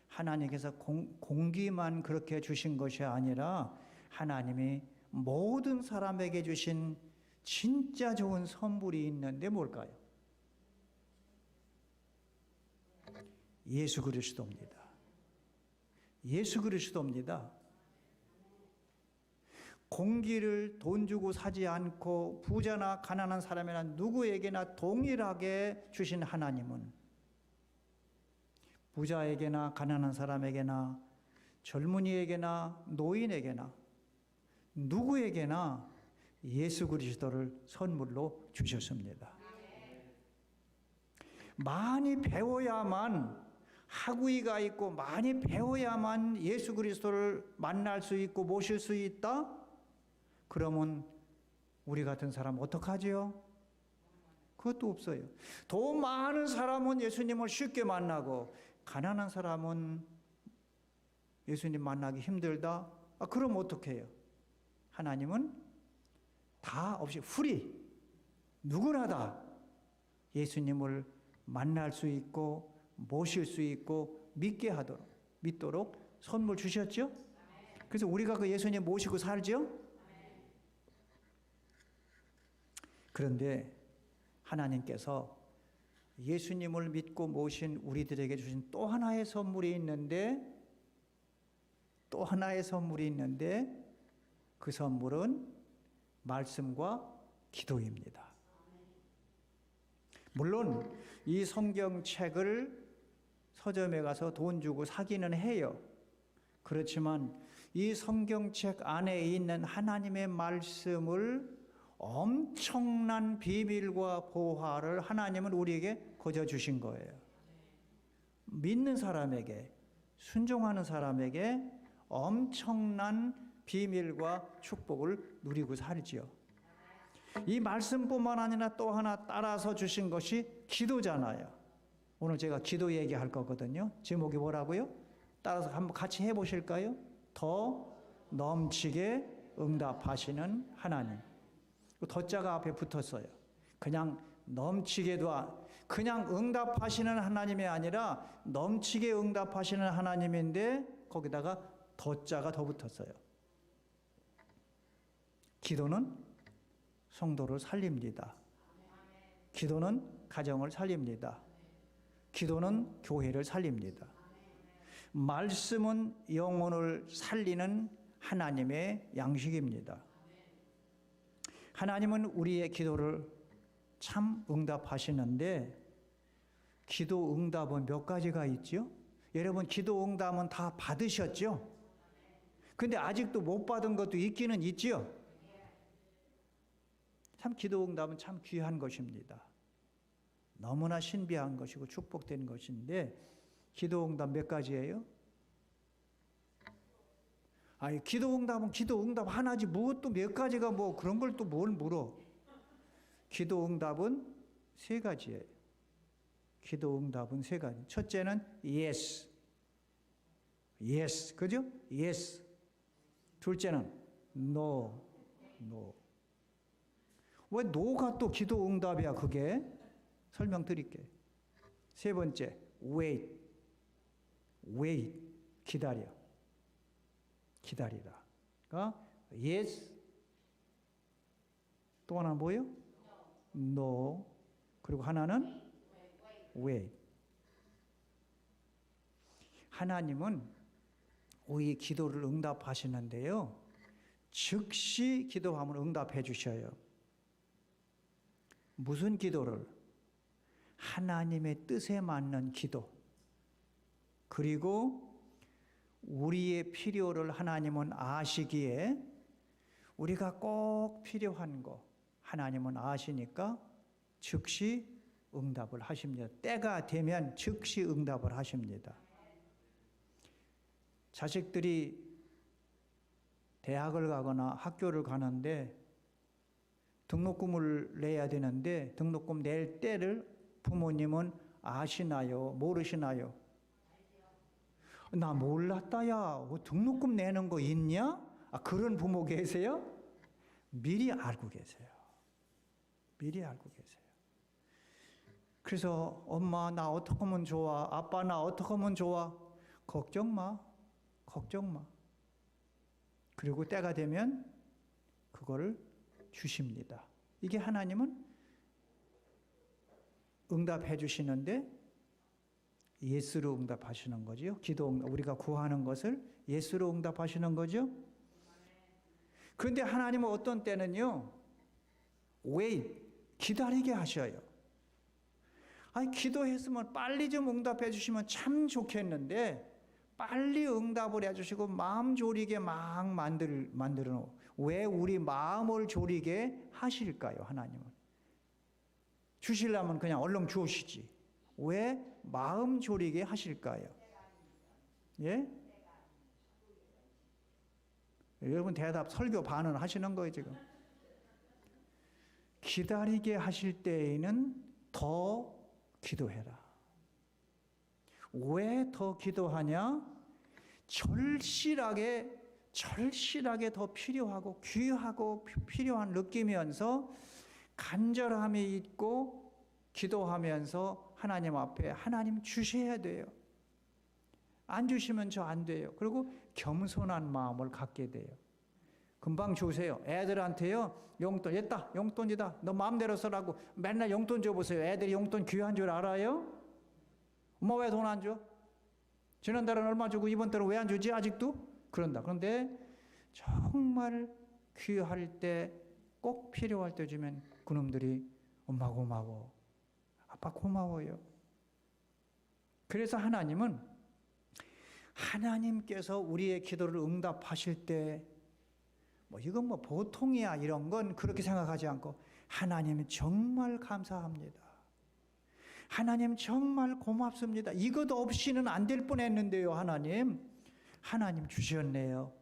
하나님께서 공기만 그렇게 주신 것이 아니라 하나님이 모든 사람에게 주신 진짜 좋은 선물이 있는데 뭘까요? 예수 그리스도입니다. 예수 그리스도입니다. 공기를 돈 주고 사지 않고 부자나 가난한 사람이나 누구에게나 동일하게 주신 하나님은 부자에게나 가난한 사람에게나 젊은이에게나 노인에게나 누구에게나 예수 그리스도를 선물로 주셨습니다. 많이 배워야만, 학위가 있고 많이 배워야만 예수 그리스도를 만날 수 있고 모실 수 있다? 그러면 우리 같은 사람 어떡하지요? 그것도 없어요. 더 많은 사람은 예수님을 쉽게 만나고 가난한 사람은 예수님 만나기 힘들다? 그럼 어떻게 해요? 하나님은 다 없이 프리, 누구나 다 예수님을 만날 수 있고 모실 수 있고 믿도록 선물 주셨죠? 그래서 우리가 그 예수님 모시고 살죠? 그런데 하나님께서 예수님을 믿고 모신 우리들에게 주신 또 하나의 선물이 있는데, 그 선물은 말씀과 기도입니다. 물론 이 성경책을 서점에 가서 돈 주고 사기는 해요. 그렇지만 이 성경책 안에 있는 하나님의 말씀을 엄청난 비밀과 보화를 하나님은 우리에게 거저 주신 거예요. 믿는 사람에게, 순종하는 사람에게 엄청난 비밀과 축복을 누리고 살지요. 이 말씀뿐만 아니라 또 하나 따라서 주신 것이 기도잖아요. 오늘 제가 기도 얘기할 거거든요. 제목이 뭐라고요? 따라서 한번 같이 해보실까요? 더 넘치게 응답하시는 하나님. 더자가 앞에 붙었어요. 그냥 넘치게도, 그냥 응답하시는 하나님이 아니라 넘치게 응답하시는 하나님인데 거기다가 더자가 더 붙었어요. 기도는 성도를 살립니다. 기도는 가정을 살립니다. 기도는 교회를 살립니다. 말씀은 영혼을 살리는 하나님의 양식입니다. 하나님은 우리의 기도를 참 응답하시는데 기도 응답은 몇 가지가 있죠? 여러분 기도 응답은 다 받으셨죠? 근데 아직도 못 받은 것도 있기는 있지요? 참 기도 응답은 참 귀한 것입니다. 너무나 신비한 것이고 축복된 것인데 기도 응답 몇 가지예요? 아니 기도 응답은 기도 응답 하나지 무엇도 몇 가지가 뭐 그런 걸 또 뭘 물어? 기도 응답은 세 가지예요. 기도 응답은 세 가지. 첫째는 yes. yes. 그죠? yes. 둘째는 no. no. 왜 no가 또 기도 응답이야 그게? 설명드릴게요. 세 번째 wait. wait. 기다려. 기다리라. 그러니까 yes. 또 하나 뭐예요? no. 그리고 하나는 wait. 하나님은 우리 기도를 응답하시는데요. 즉시 기도하면 응답해 주셔요. 무슨 기도를? 하나님의 뜻에 맞는 기도. 그리고 우리의 필요를 하나님은 아시기에 우리가 꼭 필요한 거 하나님은 아시니까 즉시 응답을 하십니다. 때가 되면 즉시 응답을 하십니다. 자식들이 대학을 가거나 학교를 가는데 등록금을 내야 되는데 등록금 낼 때를 부모님은 아시나요? 모르시나요? 나 몰랐다야. 등록금 내는 거 있냐? 그런 부모 계세요? 미리 알고 계세요. 미리 알고 계세요. 그래서 엄마 나 어떻게 하면 좋아? 아빠 나 어떻게 하면 좋아? 걱정 마. 걱정 마. 그리고 때가 되면 그거를 주십니다. 이게 하나님은 응답해 주시는데 예수로 응답하시는 거죠. 기도 우리가 구하는 것을 예수로 응답하시는 거죠. 그런데 하나님은 어떤 때는요. wait, 기다리게 하셔요. 아니 기도했으면 빨리 좀 응답해 주시면 참 좋겠는데 빨리 응답을 해 주시고 마음 졸이게 막 만들어 놓고 왜 우리 마음을 졸이게 하실까요? 하나님은 주시려면 그냥 얼른 주시지 왜 마음 졸이게 하실까요? 예? 여러분 대답 설교 반은 하시는 거예요 지금. 기다리게 하실 때에는 더 기도해라. 왜 더 기도하냐? 절실하게 더 필요하고 귀하고 필요한 느끼면서 간절함이 있고 기도하면서 하나님 앞에 하나님 주셔야 돼요. 안 주시면 저 안 돼요. 그리고 겸손한 마음을 갖게 돼요. 금방 주세요. 애들한테요. 용돈 했다. 용돈이다. 너 마음대로 쓰라고 맨날 용돈 줘보세요. 애들이 용돈 귀한 줄 알아요? 엄마 왜 돈 안 줘? 지난달은 얼마 주고 이번 달은 왜 안 주지 아직도? 그런다. 그런데 정말 귀할 때 꼭 필요할 때 주면 그놈들이 엄마 고마워. 아빠 고마워요. 그래서 하나님께서 우리의 기도를 응답하실 때 이건 보통이야 이런 건 그렇게 생각하지 않고 하나님 정말 감사합니다. 하나님 정말 고맙습니다. 이것 없이는 안 될 뻔했는데요. 하나님 주셨네요.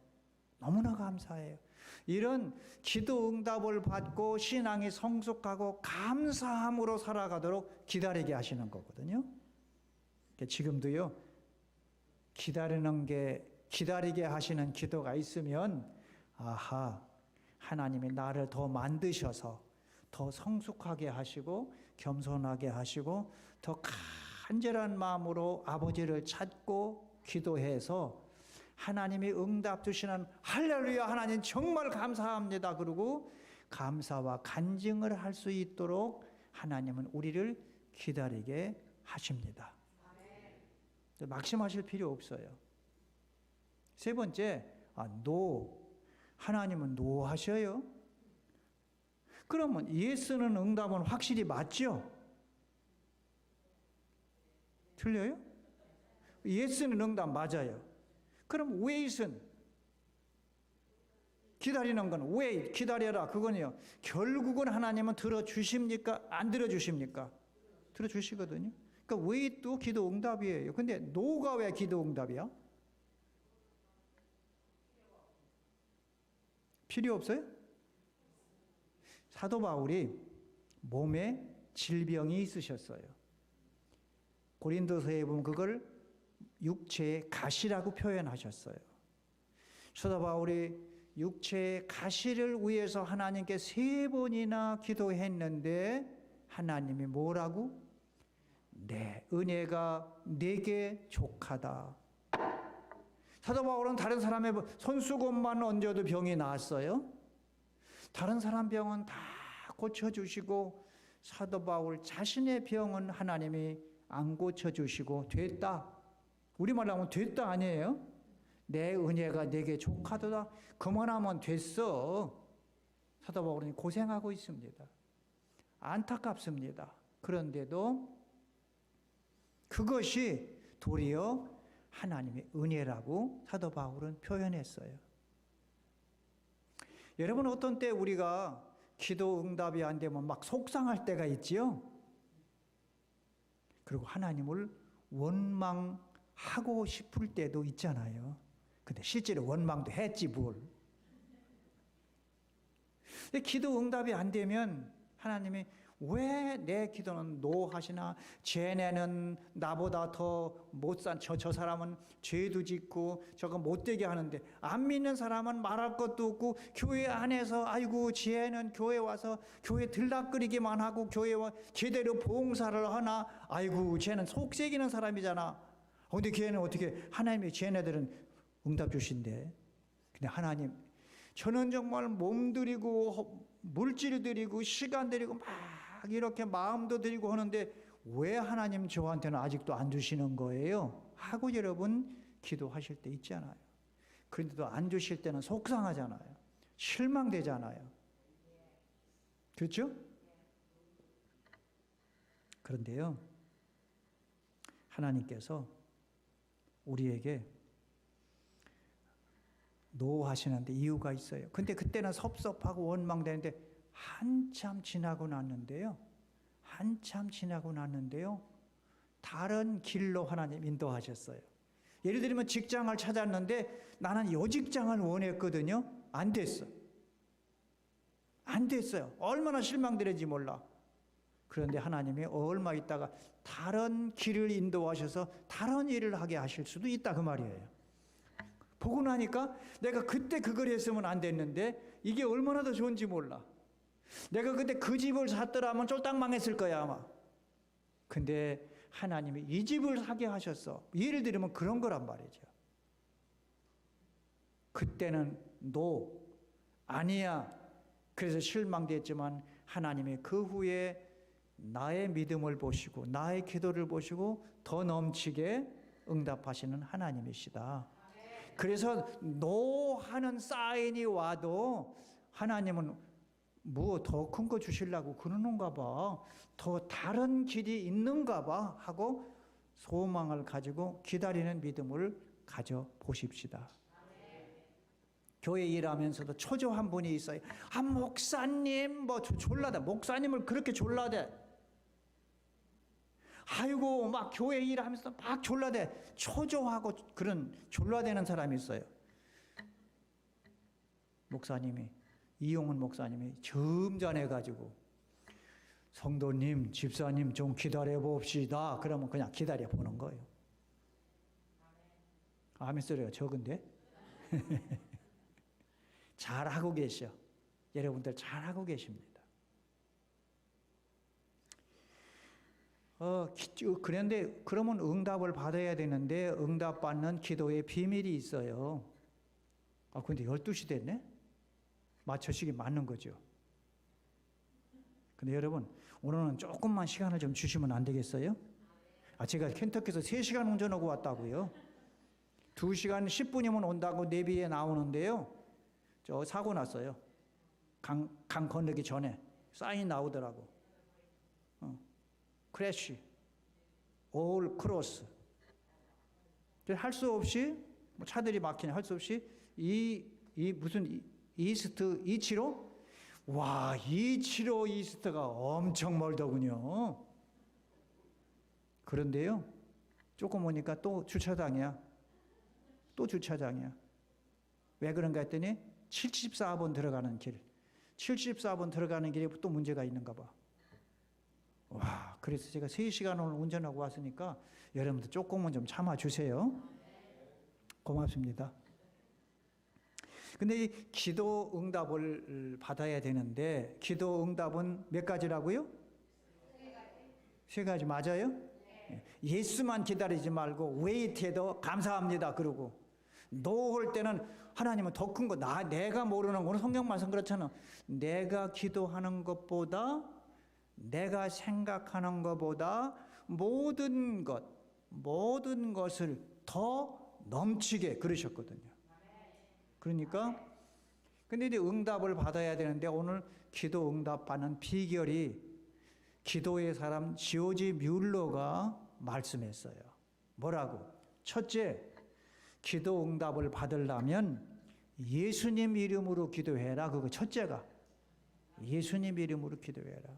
너무나 감사해요. 이런 기도 응답을 받고 신앙이 성숙하고 감사함으로 살아가도록 기다리게 하시는 거거든요. 지금도요. 기다리게 하시는 기도가 있으면 하나님이 나를 더 만드셔서 더 성숙하게 하시고 겸손하게 하시고 더 간절한 마음으로 아버지를 찾고 기도해서 하나님이 응답 주시는 할렐루야 하나님 정말 감사합니다. 그리고 감사와 간증을 할 수 있도록 하나님은 우리를 기다리게 하십니다. 막심하실 필요 없어요. 세 번째, 하나님은 노 하셔요. 그러면 예스는 응답은 확실히 맞죠? 틀려요? 예스는 응답 맞아요. 그럼 웨이트는 기다리는 건 웨이트 기다려라 그거는요. 결국은 하나님은 들어주십니까? 안 들어주십니까? 들어주시거든요. 그러니까 웨이트도 기도 응답이에요. 근데 노가 왜 기도 응답이야? 필요 없어요? 사도 바울이 몸에 질병이 있으셨어요. 고린도서에 보면 그걸 육체의 가시라고 표현하셨어요. 사도 바울이 육체의 가시를 위해서 하나님께 3번이나 기도했는데 하나님이 뭐라고? 내 은혜가 내게 족하다. 사도 바울은 다른 사람의 손수건만 얹어도 병이 나았어요. 다른 사람 병은 다 고쳐주시고 사도 바울 자신의 병은 하나님이 안 고쳐주시고 됐다. 우리말로 하면 됐다 아니에요? 내 은혜가 내게 족하도다. 그만하면 됐어. 사도 바울은 고생하고 있습니다. 안타깝습니다. 그런데도 그것이 도리어 하나님의 은혜라고 사도 바울은 표현했어요. 여러분 어떤 때 우리가 기도 응답이 안 되면 막 속상할 때가 있지요. 그리고 하나님을 원망하고 싶을 때도 있잖아요. 근데 실제로 원망도 했지 뭘. 근데 기도 응답이 안 되면 하나님이 왜 내 기도는 노하시나? 쟤네는 나보다 더 못산 저 사람은 죄도 짓고 저거 못되게 하는데 안 믿는 사람은 말할 것도 없고 교회 안에서 아이고 쟤는 교회 와서 교회 들락거리기만 하고 교회와 제대로 봉사를 하나? 아이고 쟤는 속색이는 사람이잖아. 근데 걔는 어떻게 하나님이 쟤네들은 응답 주신대. 근데 하나님 저는 정말 몸 들이고 물질 들이고 시간 들이고 막 이렇게 마음도 들이고 하는데 왜 하나님 저한테는 아직도 안 주시는 거예요? 하고 여러분 기도하실 때 있잖아요. 그런데도 안 주실 때는 속상하잖아요. 실망되잖아요. 그렇죠? 그런데요, 하나님께서 우리에게 노하시는데 이유가 있어요. 근데 그때는 섭섭하고 원망되는데 한참 지나고 났는데요. 다른 길로 하나님 인도하셨어요. 예를 들면 직장을 찾았는데 나는 이 직장을 원했거든요. 안 됐어요. 얼마나 실망되는지 몰라. 그런데 하나님이 얼마 있다가 다른 길을 인도하셔서 다른 일을 하게 하실 수도 있다 그 말이에요. 보고 나니까 내가 그때 그걸 했으면 안 됐는데 이게 얼마나 더 좋은지 몰라. 내가 그때 그 집을 샀더라면 쫄딱 망했을 거야 아마. 근데 하나님이 이 집을 사게 하셨어. 예를 들면 그런 거란 말이죠. 그때는 노 아니야. 그래서 실망됐지만 하나님이 그 후에 나의 믿음을 보시고 나의 기도를 보시고 더 넘치게 응답하시는 하나님이시다. 그래서 노 하는 사인이 와도 하나님은 뭐 더 큰 거 주시려고 그러는가 봐. 더 다른 길이 있는가 봐 하고 소망을 가지고 기다리는 믿음을 가져 보십시다. 교회 일하면서도 초조한 분이 있어요. 목사님 뭐 졸라대. 목사님을 그렇게 졸라대. 아이고 막 교회 일하면서 막 졸라대. 초조하고 그런 졸라대는 사람이 있어요. 목사님이 이용훈 목사님이 점잖해가지고 성도님, 집사님 좀 기다려 봅시다. 그러면 그냥 기다려 보는 거예요. 아멘 소리가 적은데? 잘하고 계셔. 여러분들 잘하고 계십니다. 그런데 그러면 응답을 받아야 되는데 응답받는 기도의 비밀이 있어요. 근데 12시 됐네? 맞춰시기 맞는 거죠. 근데 여러분, 오늘은 조금만 시간을 좀 주시면 안 되겠어요? 제가 켄터키에서 3시간 운전하고 왔다고요. 2시간 10분이면 온다고 내비에 나오는데요. 저 사고 났어요. 강 건너기 전에 사인 나오더라고. 크래쉬, 올 크로스. 할 수 없이 뭐 차들이 막히네 할 수 없이 무슨 이스트 275? 와, 275 이스트가 엄청 멀더군요. 그런데요, 조금 오니까 또 주차장이야. 또 주차장이야. 왜 그런가 했더니 74번 들어가는 길. 74번 들어가는 길에 또 문제가 있는가 봐. 와, 그래서 제가 3시간을 운전하고 왔으니까 여러분들 조금은 좀 참아주세요. 고맙습니다. 근데 이 기도 응답을 받아야 되는데, 기도 응답은 몇 가지라고요? 3가지 맞아요? 예수만 기다리지 말고 웨이트해도 감사합니다 그러고, 노 할 때는 하나님은 더 큰 거, 내가 모르는 거는 성경 말씀 그렇잖아. 내가 기도하는 것보다, 내가 생각하는 것보다 모든 것을 더 넘치게 그러셨거든요. 그러니까 근데 이제 응답을 받아야 되는데, 오늘 기도 응답 받는 비결이 기도의 사람 지오지 뮬러가 말씀했어요. 뭐라고? 첫째, 기도 응답을 받으려면 예수님 이름으로 기도해라. 그거 첫째가 예수님 이름으로 기도해라.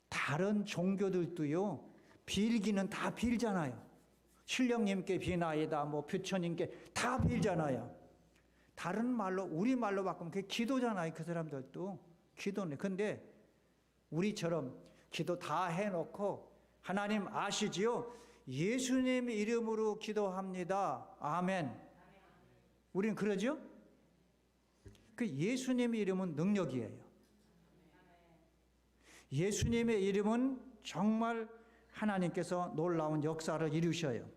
다른 종교들도요, 빌기는 다 빌잖아요. 신령님께 비나이다, 뭐 부처님께 다 빌잖아요. 다른 말로, 우리 말로 바꾸면 그게 기도잖아요. 그 사람들도 기도네. 근데 우리처럼 기도 다 해놓고 하나님 아시지요? 예수님 이름으로 기도합니다. 아멘. 우리는 그러죠? 그 예수님의 이름은 능력이에요. 예수님의 이름은 정말 하나님께서 놀라운 역사를 이루셔요.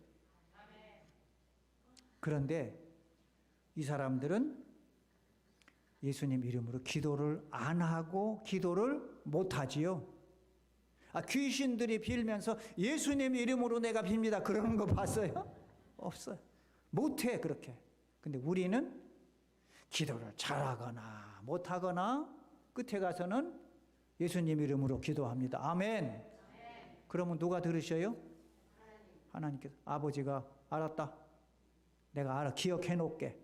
그런데 이 사람들은 예수님 이름으로 기도를 안 하고 기도를 못 하지요. 귀신들이 빌면서 예수님 이름으로 내가 빕니다 그러는 거 봤어요? 없어요. 못해 그렇게. 근데 우리는 기도를 잘하거나 못하거나 끝에 가서는 예수님 이름으로 기도합니다. 아멘. 그러면 누가 들으셔요? 하나님께서. 아버지가 알았다. 내가 알아. 기억해 놓을게.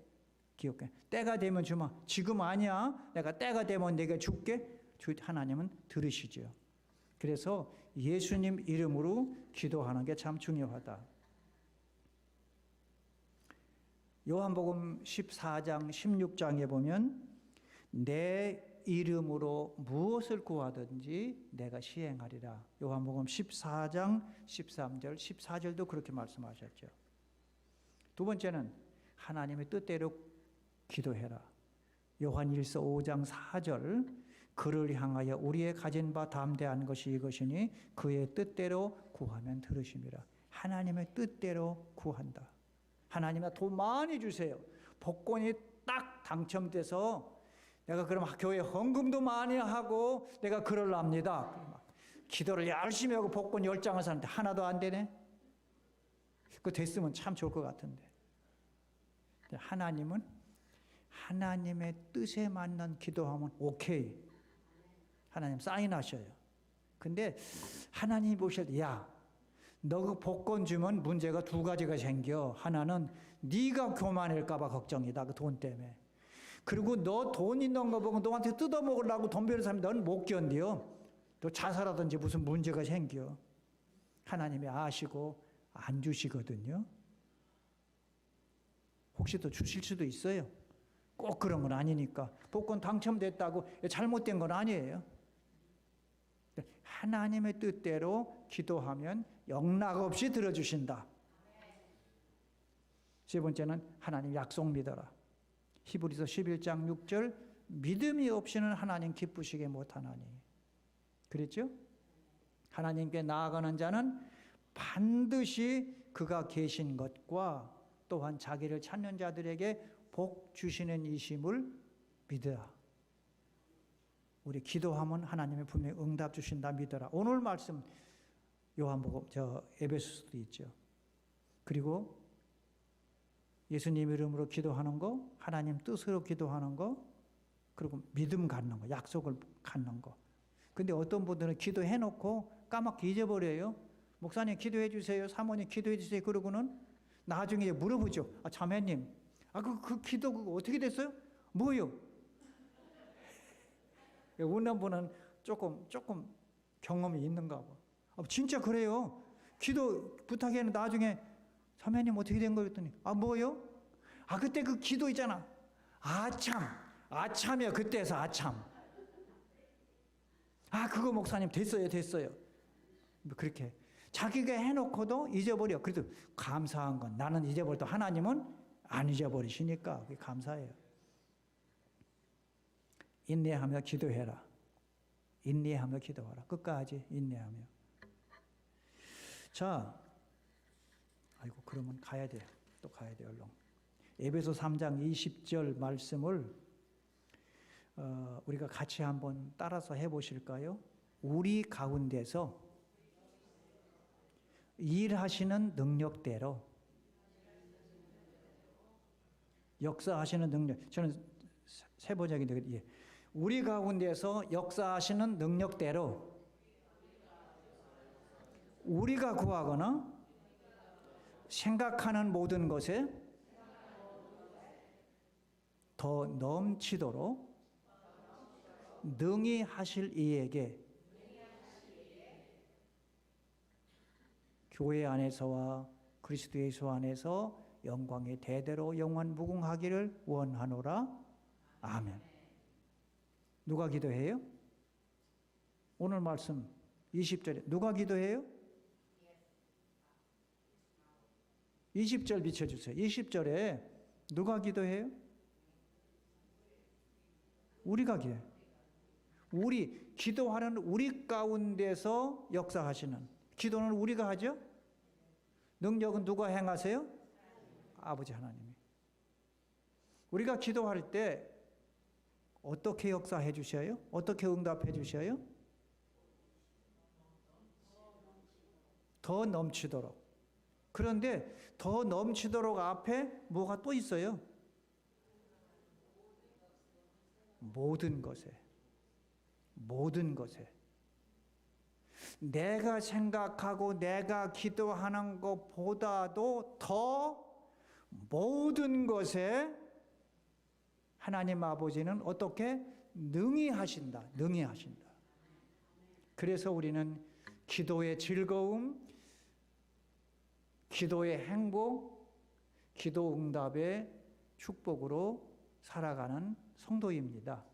기억해. 때가 되면 주마. 지금 아니야. 내가 때가 되면 내가 줄게. 하나님은 들으시죠. 그래서 예수님 이름으로 기도하는 게 참 중요하다. 요한복음 14장 16장에 보면 내 이름으로 무엇을 구하든지 내가 시행하리라. 요한복음 14장 13절 14절도 그렇게 말씀하셨죠. 두 번째는 하나님의 뜻대로 기도해라. 요한일서 5장 4절 그를 향하여 우리의 가진 바 담대한 것이 이것이니 그의 뜻대로 구하면 들으심이라. 하나님의 뜻대로 구한다. 하나님아 돈 많이 주세요. 복권이 딱 당첨돼서 내가 그럼 교회 헌금도 많이 하고 내가 그럴랍니다. 기도를 열심히 하고 복권 10장을 사는데 하나도 안 되네. 그거 됐으면 참 좋을 것 같은데. 하나님은 하나님의 뜻에 맞는 기도하면 오케이. 하나님 사인하셔요. 근데 하나님이 보실 때, 야, 너 그 복권 주면 문제가 2가지가 생겨. 하나는 네가 교만할까 봐 걱정이다. 그 돈 때문에. 그리고 너 돈 있는 거 보고 너한테 뜯어먹으려고 돈 베는 사람이 너는 못 견뎌. 또 자살하든지 무슨 문제가 생겨. 하나님이 아시고 안 주시거든요. 혹시 또 주실 수도 있어요. 꼭 그런 건 아니니까. 복권 당첨됐다고 잘못된 건 아니에요. 하나님의 뜻대로 기도하면 영락없이 들어주신다. 세 번째는 하나님 약속 믿어라. 히브리서 11장 6절 믿음이 없이는 하나님 기쁘시게 못하나니. 그랬죠? 하나님께 나아가는 자는 반드시 그가 계신 것과 또한 자기를 찾는 자들에게 복 주시는 이심을 믿으라. 우리 기도하면 하나님이 분명히 응답 주신다 믿어라. 오늘 말씀 요한복음 에베소서도 있죠. 그리고 예수님 이름으로 기도하는 거, 하나님 뜻으로 기도하는 거, 그리고 믿음 갖는 거, 약속을 갖는 거. 근데 어떤 분들은 기도해 놓고 까맣게 잊어버려요. 목사님 기도해 주세요. 사모님 기도해 주세요. 그러고는 나중에 물어보죠. 자매님, 그 기도 그거 어떻게 됐어요? 뭐요? 웃는 분은 조금 경험이 있는가 봐. 진짜 그래요. 기도 부탁해는 나중에 사모님 어떻게 된 거예요? 했더니 뭐요? 그때 그 기도 있잖아. 아참이야. 그때서 아참. 그거 목사님 됐어요. 그렇게 자기가 해놓고도 잊어버려. 그래도 감사한 건 나는 잊어버려도 하나님은 안 잊어버리시니까 그게 감사해요. 인내하며 기도해라. 인내하며 기도하라. 끝까지 인내하며. 자, 그러면 가야 돼. 또 가야 돼, 얼른. 에베소 3장 20절 말씀을 우리가 같이 한번 따라서 해보실까요? 우리 가운데서 일하시는 능력대로 역사하시는 능력. 저는 세번역인데 우리 가운데서 역사하시는 능력대로 우리가 구하거나 생각하는 모든 것에 더 넘치도록 능히 하실 이에게 교회 안에서와 그리스도 예수 안에서 영광이 대대로 영원 무궁하기를 원하노라. 아멘. 누가 기도해요? 오늘 말씀 20절에 누가 기도해요? 20절 비춰주세요. 20절에 누가 기도해요? 우리가 기도해요. 우리 기도하는 우리 가운데서 역사하시는 기도는 우리가 하죠? 능력은 누가 행하세요? 아버지 하나님이. 우리가 기도할 때 어떻게 역사해 주셔요? 어떻게 응답해 주셔요? 더 넘치도록. 그런데 더 넘치도록 앞에 뭐가 또 있어요? 모든 것에. 내가 생각하고 내가 기도하는 것보다도 더 모든 것에 하나님 아버지는 어떻게 능히 하신다. 그래서 우리는 기도의 즐거움, 기도의 행복, 기도 응답의 축복으로 살아가는 성도입니다.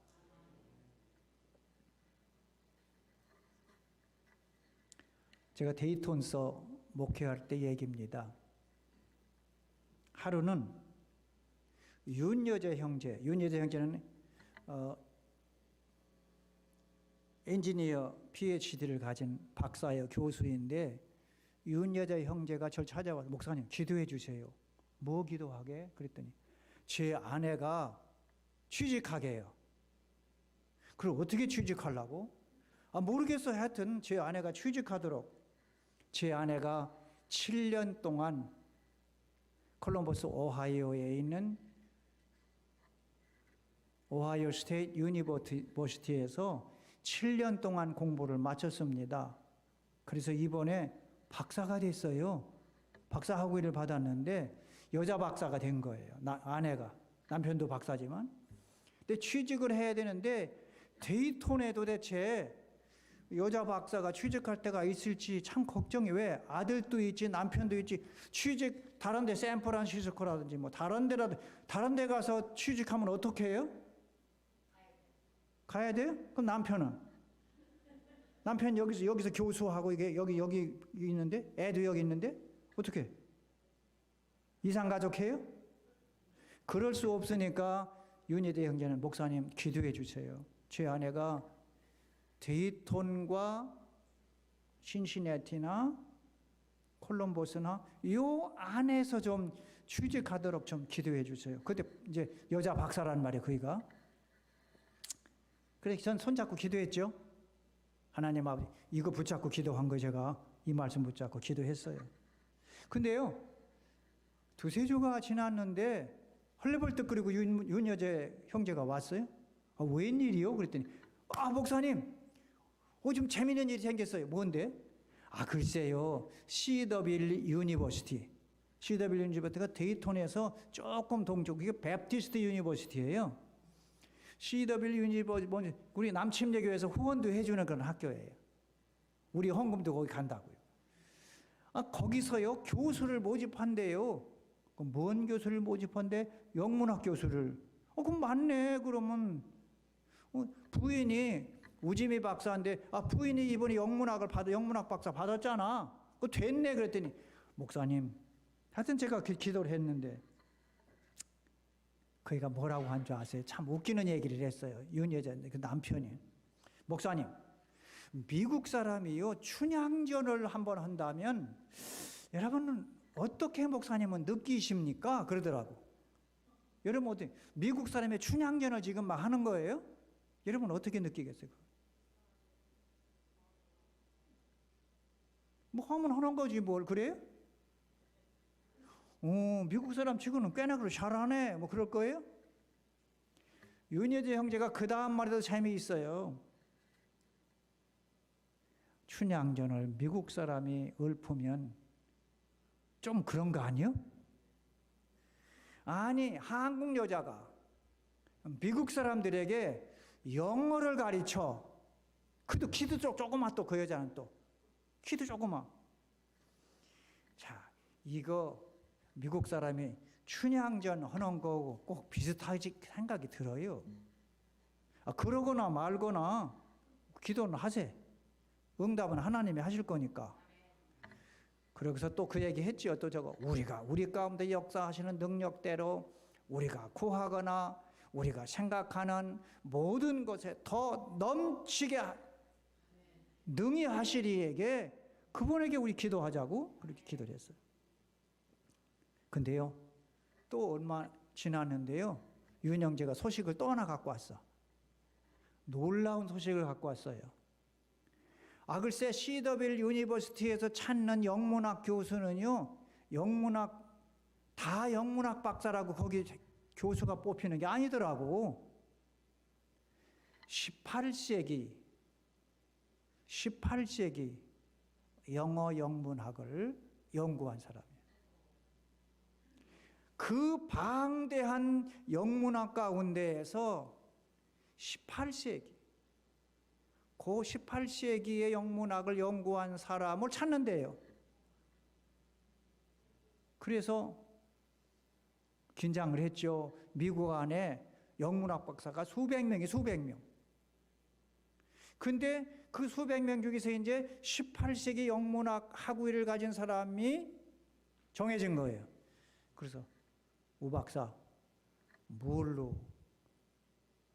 제가 데이톤서 목회할 때 얘기입니다. 하루는 윤여재 형제는 엔지니어 PhD를 가진 박사예요. 교수인데 윤여재 형제가 저를 찾아와서 목사님 기도해 주세요. 뭐 기도하게? 그랬더니 제 아내가 취직하게 해요. 그럼 어떻게 취직하려고? 모르겠어요. 하여튼 제 아내가 취직하도록. 제 아내가 7년 동안 콜럼버스 오하이오에 있는 오하이오 스테이트 유니버시티에서 7년 동안 공부를 마쳤습니다. 그래서 이번에 박사가 됐어요. 박사 학위를 받았는데 여자 박사가 된 거예요. 아내가. 남편도 박사지만. 근데 취직을 해야 되는데 데이톤에 도대체 여자 박사가 취직할 때가 있을지 참 걱정이. 왜? 아들도 있지 남편도 있지. 취직 다른 데 샌프란시스코라든지 뭐 다른 데 가서 취직하면 어떻게 해요? 가야 돼요? 그럼 남편 여기서 교수하고 이게 여기 있는데 애도 여기 있는데 어떻게? 이상가족해요? 그럴 수 없으니까 윤희대 형제는 목사님 기도해 주세요. 제 아내가 데이톤과 신시내티나 콜럼버스나 요 안에서 좀 취직하도록 좀 기도해 주세요. 그때 이제 여자 박사란 말이에요. 그이가 그래서 전 손잡고 기도했죠. 하나님 아버지, 이거 붙잡고 기도한 거 제가 이 말씀 붙잡고 기도했어요. 근데요, 두세 주가 지났는데 헐레벌떡거리고 윤여재 형제가 왔어요. 아, 웬일이요? 그랬더니 아, 목사님, 좀 재밌는 일이 생겼어요. 뭔데? 아, 글쎄요, CW 유니버시티. CW 유니버시티가 데이톤에서 조금 동쪽, 이게 베프티스트 유니버시티예요. CW 유니버시티, 우리 남침례교에서 후원도 해주는 그런 학교예요. 우리 헌금도 거기 간다고요. 아, 거기서요, 교수를 모집한대요. 그럼 뭔 교수를 모집한대? 영문학 교수를. 그럼 맞네. 그러면 부인이 우지미 박사인데, 아, 부인이 이번에 영문학 박사 받았잖아. 그거 됐네. 그랬더니 목사님, 하여튼 제가 기도를 했는데 그이가 뭐라고 한 줄 아세요? 참 웃기는 얘기를 했어요. 윤여자인데 그 남편이. 목사님, 미국 사람이요, 춘향전을 한번 한다면 여러분은 어떻게 목사님은 느끼십니까? 그러더라고. 여러분 어떻게, 미국 사람의 춘향전을 지금 막 하는 거예요? 여러분 어떻게 느끼겠어요? 뭐 하면 하는 거지 뭘. 그래요? 미국 사람 치고는 꽤나 그렇게 잘하네. 뭐 그럴 거예요? 윤여재 형제가 그 다음 말에도 재미있어요. 춘향전을 미국 사람이 읊으면 좀 그런 거 아니요? 아니, 한국 여자가 미국 사람들에게 영어를 가르쳐. 그도 키도 조그마. 또 그 여자는 또 키도 조그마. 자, 이거 미국 사람이 춘향전 하는 거고 꼭 비슷하지 생각이 들어요. 아, 그러거나 말거나 기도는 하세요. 응답은 하나님이 하실 거니까. 그러고서 또 그 얘기 했지요. 또 저거, 우리가 우리 가운데 역사하시는 능력대로 우리가 구하거나 우리가 생각하는 모든 것에 더 넘치게 능히 하시리에게, 그분에게 우리 기도하자고 그렇게 기도를 했어요. 근데요, 또 얼마 지났는데요, 윤영재가 소식을 또 하나 갖고 왔어. 놀라운 소식을 갖고 왔어요. 아, 글쎄 CW 유니버시티에서 찾는 영문학 교수는요, 영문학 박사라고 거기 교수가 뽑히는 게 아니더라고. 18세기 영어 영문학을 연구한 사람이에요. 그 방대한 영문학 가운데에서 18세기의 영문학을 연구한 사람을 찾는데요. 그래서 긴장을 했죠. 미국 안에 영문학 박사가 수백 명. 근데 그 수백 명 중에서 이제 18세기 영문학 학위를 가진 사람이 정해진 거예요. 그래서 우 박사, 뭘로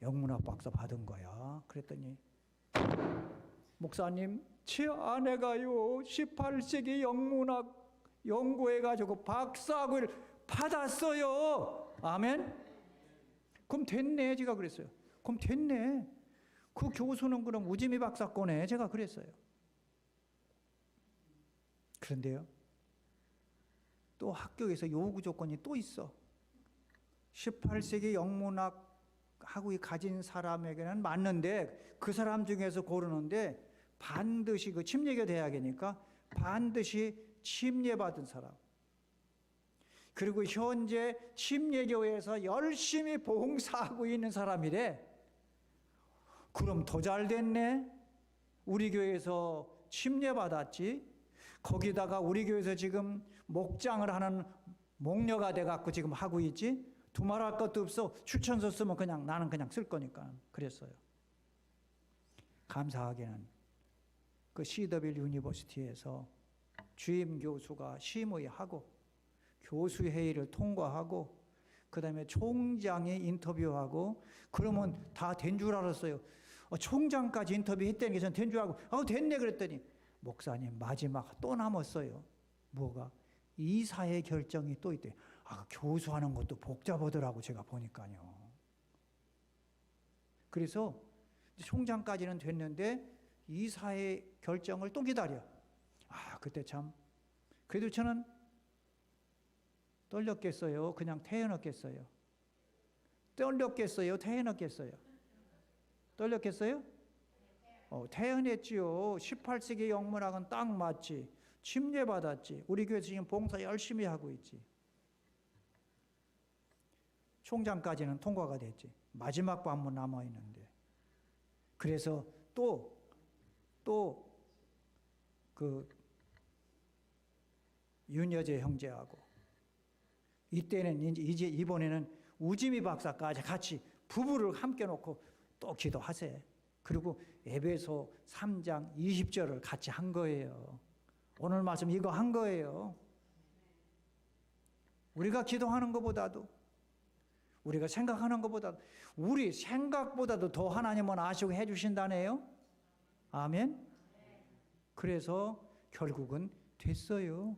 영문학 박사 받은 거야? 그랬더니, 목사님, 제 아내가요 18세기 영문학 연구해가지고 박사학위를 받았어요. 아멘? 그럼 됐네. 제가 그랬어요. 그럼 됐네. 그 교수는 그럼 우지미 박사 거네. 제가 그랬어요. 그런데요, 또 학교에서 요구 조건이 또 있어. 18세기 영문학 학위 가진 사람에게는 맞는데, 그 사람 중에서 고르는데 반드시 그 침례교 대학이니까 반드시 침례받은 사람, 그리고 현재 침례교회에서 열심히 봉사하고 있는 사람이래. 그럼 더 잘 됐네. 우리 교회에서 침례받았지. 거기다가 우리 교회에서 지금 목장을 하는 목녀가 돼갖고 지금 하고 있지. 두말할 것도 없어. 추천서 쓰면 그냥 나는 그냥 쓸 거니까 그랬어요. 감사하게는 그 CW 유니버시티에서 주임 교수가 심의하고 교수 회의를 통과하고 그다음에 총장이 인터뷰하고, 그러면 다 된 줄 알았어요. 총장까지 인터뷰했다는 게 전 된 줄 알고 됐네 그랬더니, 목사님 마지막 또 남았어요. 뭐가? 이사의 결정이 또 있대. 교수하는 것도 복잡하더라고 제가 보니까요. 그래서 총장까지는 됐는데 이사의 결정을 또 기다려. 그때 참 그래도 저는 떨렸겠어요? 그냥 태어났겠어요? 떨렸겠어요? 태어났겠어요? 떨렸겠어요? 태어났지요. 18세기 영문학은 딱 맞지. 침례받았지. 우리 교회에서 지금 봉사 열심히 하고 있지. 총장까지는 통과가 됐지. 마지막 관문 남아있는데. 그래서 그 윤여재 형제하고 이때는 이제 이번에는 우지미 박사까지 같이 부부를 함께 놓고 또 기도하세. 그리고 에베소 3장 20절을 같이 한 거예요. 오늘 말씀 이거 한 거예요. 우리가 기도하는 것보다도 우리가 생각하는 것보다도 우리 생각보다도 더 하나님은 아시고 해주신다네요. 아멘. 그래서 결국은 됐어요.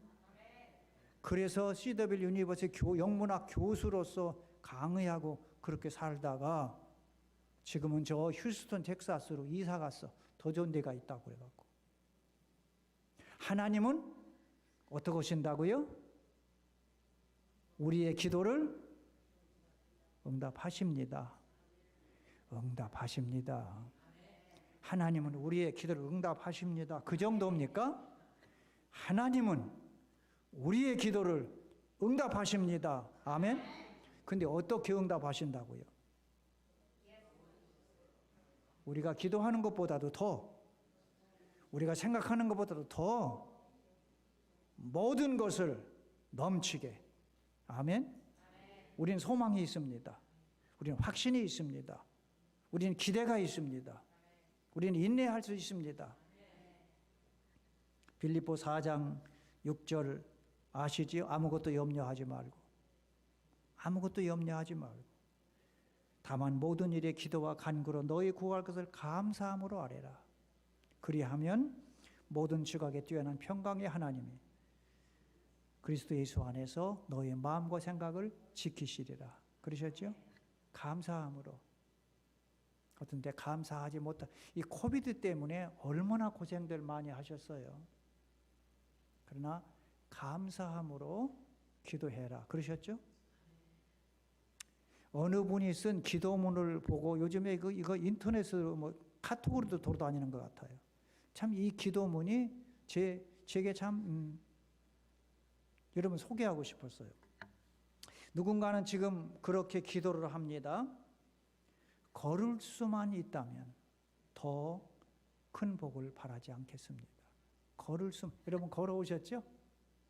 그래서 CW 유니버시티 영문학 교수로서 강의하고 그렇게 살다가 지금은 저 휴스턴 텍사스로 이사 갔어. 더 좋은 데가 있다고 그래갖고. 하나님은 어떻게 하신다고요? 우리의 기도를 응답하십니다. 응답하십니다. 하나님은 우리의 기도를 응답하십니다. 그 정도입니까? 하나님은 우리의 기도를 응답하십니다. 아멘. 근데 어떻게 응답하신다고요? 우리가 기도하는 것보다도 더, 우리가 생각하는 것보다도 더 모든 것을 넘치게. 아멘. 우리는 소망이 있습니다. 우리는 확신이 있습니다. 우리는 기대가 있습니다. 우리는 인내할 수 있습니다. 빌립보 4장 6절 아시지요? 아무것도 염려하지 말고. 아무것도 염려하지 말고. 다만 모든 일에 기도와 간구로 너희 구할 것을 감사함으로 아뢰라. 그리하면 모든 지각에 뛰어난 평강의 하나님이 그리스도 예수 안에서 너의 마음과 생각을 지키시리라. 그러셨죠? 감사함으로. 어떤 때 감사하지 못한 이 코비드 때문에 얼마나 고생들 많이 하셨어요. 그러나 감사함으로 기도해라. 그러셨죠? 어느 분이 쓴 기도문을 보고 요즘에 이거 인터넷으로 뭐 카톡으로도 돌아다니는 것 같아요. 참 이 기도문이 제게 참 여러분 소개하고 싶었어요. 누군가는 지금 그렇게 기도를 합니다. 걸을 수만 있다면 더 큰 복을 바라지 않겠습니다. 걸을 수, 여러분 걸어오셨죠?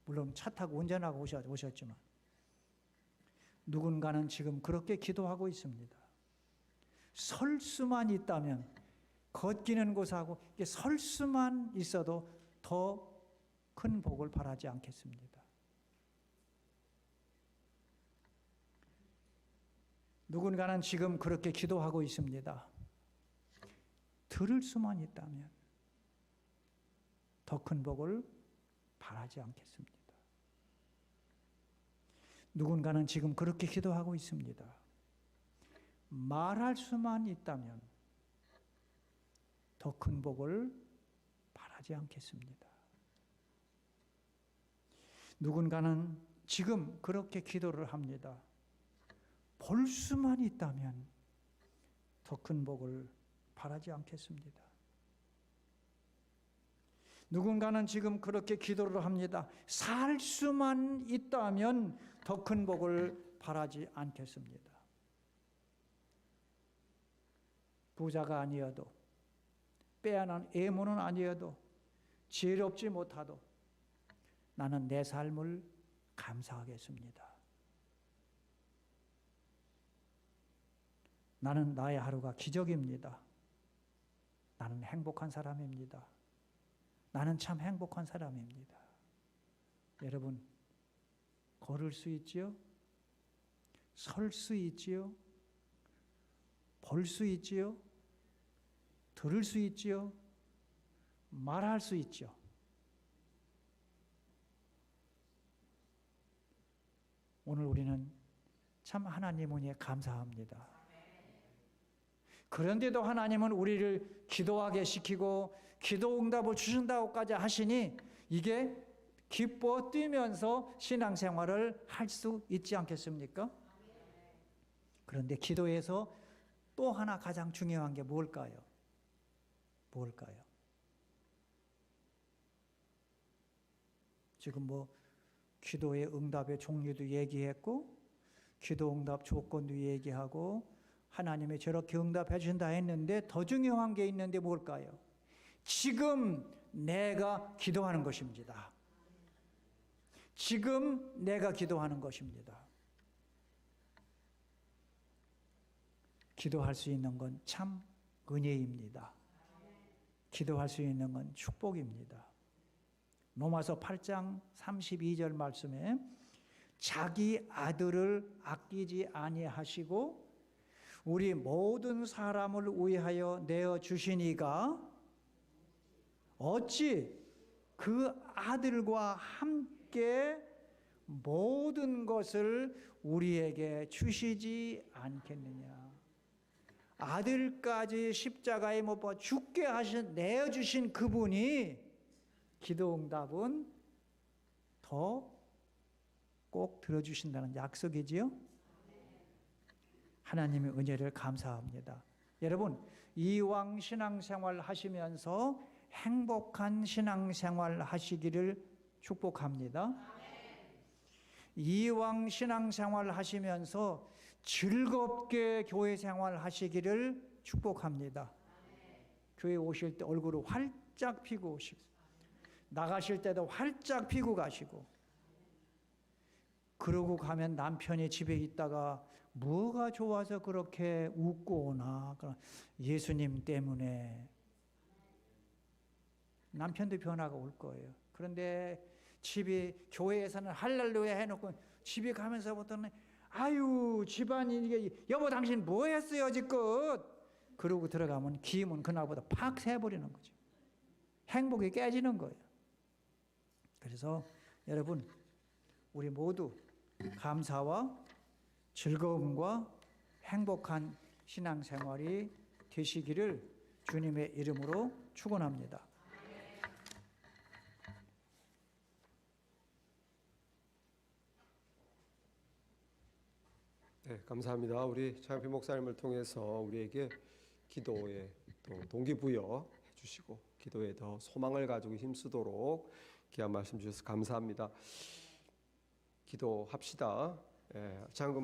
물론 차 타고 운전하고 오셨지만 누군가는 지금 그렇게 기도하고 있습니다. 설 수만 있다면 걷기는 곳하고 설 수만 있어도 더 큰 복을 바라지 않겠습니다. 누군가는 지금 그렇게 기도하고 있습니다. 들을 수만 있다면 더 큰 복을 바라지 않겠습니다. 누군가는 지금 그렇게 기도하고 있습니다. 말할 수만 있다면 더 큰 복을 바라지 않겠습니다. 누군가는 지금 그렇게 기도를 합니다. 볼 수만 있다면 더 큰 복을 바라지 않겠습니다. 누군가는 지금 그렇게 기도를 합니다. 살 수만 있다면 더 큰 복을 바라지 않겠습니다. 부자가 아니어도 빼앗는 애모는 아니어도 지혜롭지 못하도 나는 내 삶을 감사하겠습니다. 나는 나의 하루가 기적입니다. 나는 행복한 사람입니다. 나는 참 행복한 사람입니다. 여러분, 걸을 수 있지요? 설 수 있지요? 볼 수 있지요? 들을 수 있지요? 말할 수 있죠. 오늘 우리는 참 하나님 은혜에 감사합니다. 그런데도 하나님은 우리를 기도하게 시키고 기도 응답을 주신다고까지 하시니 이게 기뻐 뛰면서 신앙생활을 할 수 있지 않겠습니까? 그런데 기도에서 또 하나 가장 중요한 게 뭘까요? 뭘까요? 지금 뭐 기도의 응답의 종류도 얘기했고 기도 응답 조건도 얘기하고 하나님이 저렇게 응답해 주신다 했는데 더 중요한 게 있는데 뭘까요? 지금 내가 기도하는 것입니다. 지금 내가 기도하는 것입니다. 기도할 수 있는 건 참 은혜입니다. 기도할 수 있는 건 축복입니다. 로마서 8장 32절 말씀에 자기 아들을 아끼지 아니하시고 우리 모든 사람을 위하여 내어 주시니가 어찌 그 아들과 함께 모든 것을 우리에게 주시지 않겠느냐. 아들까지 십자가에 못 박아 죽게 내어 주신 그분이 기도 응답은 더 꼭 들어주신다는 약속이지요. 하나님의 은혜를 감사합니다. 여러분, 이왕 신앙생활 하시면서 행복한 신앙생활 하시기를 축복합니다. 이왕 신앙생활 하시면서 즐겁게 교회 생활 하시기를 축복합니다. 교회 오실 때 얼굴을 활짝 피고 오시고 나가실 때도 활짝 피고 가시고 그러고 가면 남편이 집에 있다가 뭐가 좋아서 그렇게 웃고 오나? 예수님 때문에. 남편도 변화가 올 거예요. 그런데 교회에서는 할렐루야 해놓고 집에 가면서부터는 아유 집안이 이게 여보 당신 뭐 했어요 지껏? 그러고 들어가면 기임은 그날보다 팍 새버리는 거죠. 행복이 깨지는 거예요. 그래서 여러분 우리 모두 감사와 즐거움과 행복한 신앙생활이 되시기를 주님의 이름으로 축원합니다. 네, 감사합니다. 우리 장필 목사님을 통해서 우리에게 기도에 또 동기부여 해주시고 기도에 더 소망을 가지고 힘쓰도록 귀한 말씀 주셔서 감사합니다. 기도합시다.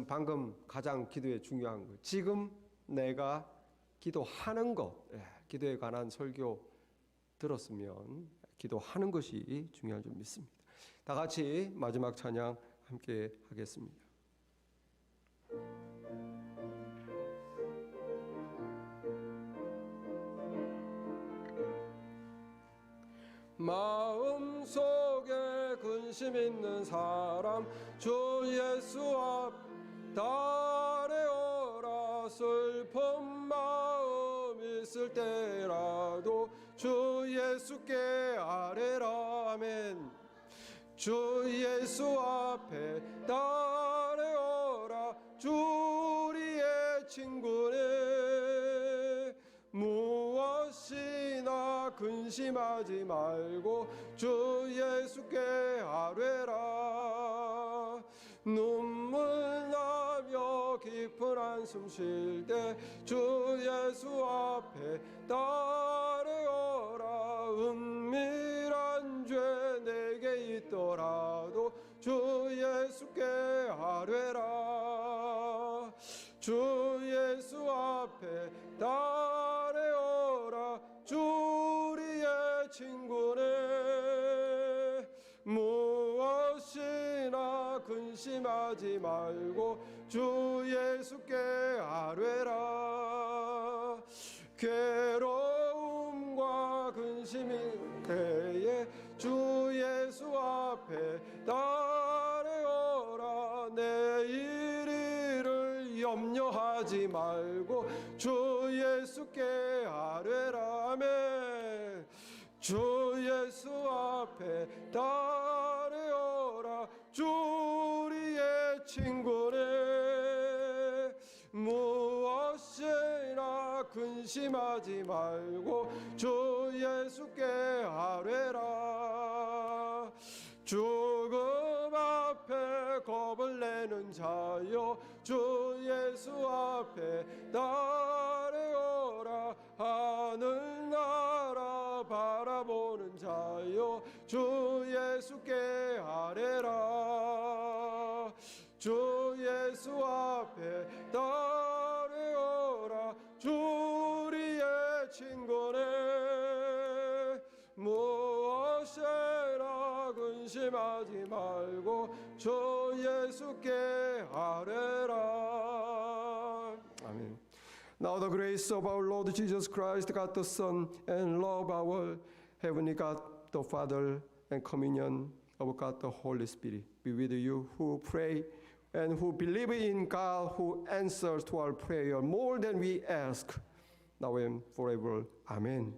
방금 가장 기도에 중요한 거 지금 내가 기도하는 것 기도에 관한 설교 들었으면 기도하는 것이 중요한 줄 믿습니다. 다 같이 마지막 찬양 함께 하겠습니다. 마음속에 근심 있는 사람 주 예수 앞 달에어라 슬픈 마음 있을 때라도 주 예수께 아뢰라 아멘. 주 예수 앞에 달에어라 주 우리의 친구네. 무엇이나 근심하지 말고 주 예수께 아뢰라. 눈물 나며 깊은 한숨 쉴 때 주 예수 앞에 따르어라. 은밀한 죄 내게 있더라도 주 예수께 아뢰라. 주 예수 앞에 따르어라. 주 우리의 친구네. 무엇이나 근심하지 말고 주 예수께 아뢰라. 괴로움과 근심이 때에 주 예수 앞에 따르어라. 내일 일을 염려하지 말고 주 예수께 아뢰라. 아멘. 주 예수 앞에 따르어라. 주 우리의 친구네. 무엇이나 근심하지 말고 주 예수께 아뢰라. 죽음 앞에 겁을 내는 자여 주 예수 앞에 나아오라. 하늘나라 바라보는 자여 주 예수께 아뢰라. 주 예수 앞에 나아오라. 주 우리의 친구네 무엇이라 근심하지 말고 주 예수께 아뢰라. 아멘. Now the grace of our Lord Jesus Christ, God the Son, and love our heavenly God the Father, and communion of God the Holy Spirit be with you who pray and who believe in God, who answers to our prayer more than we ask, now and forever. Amen.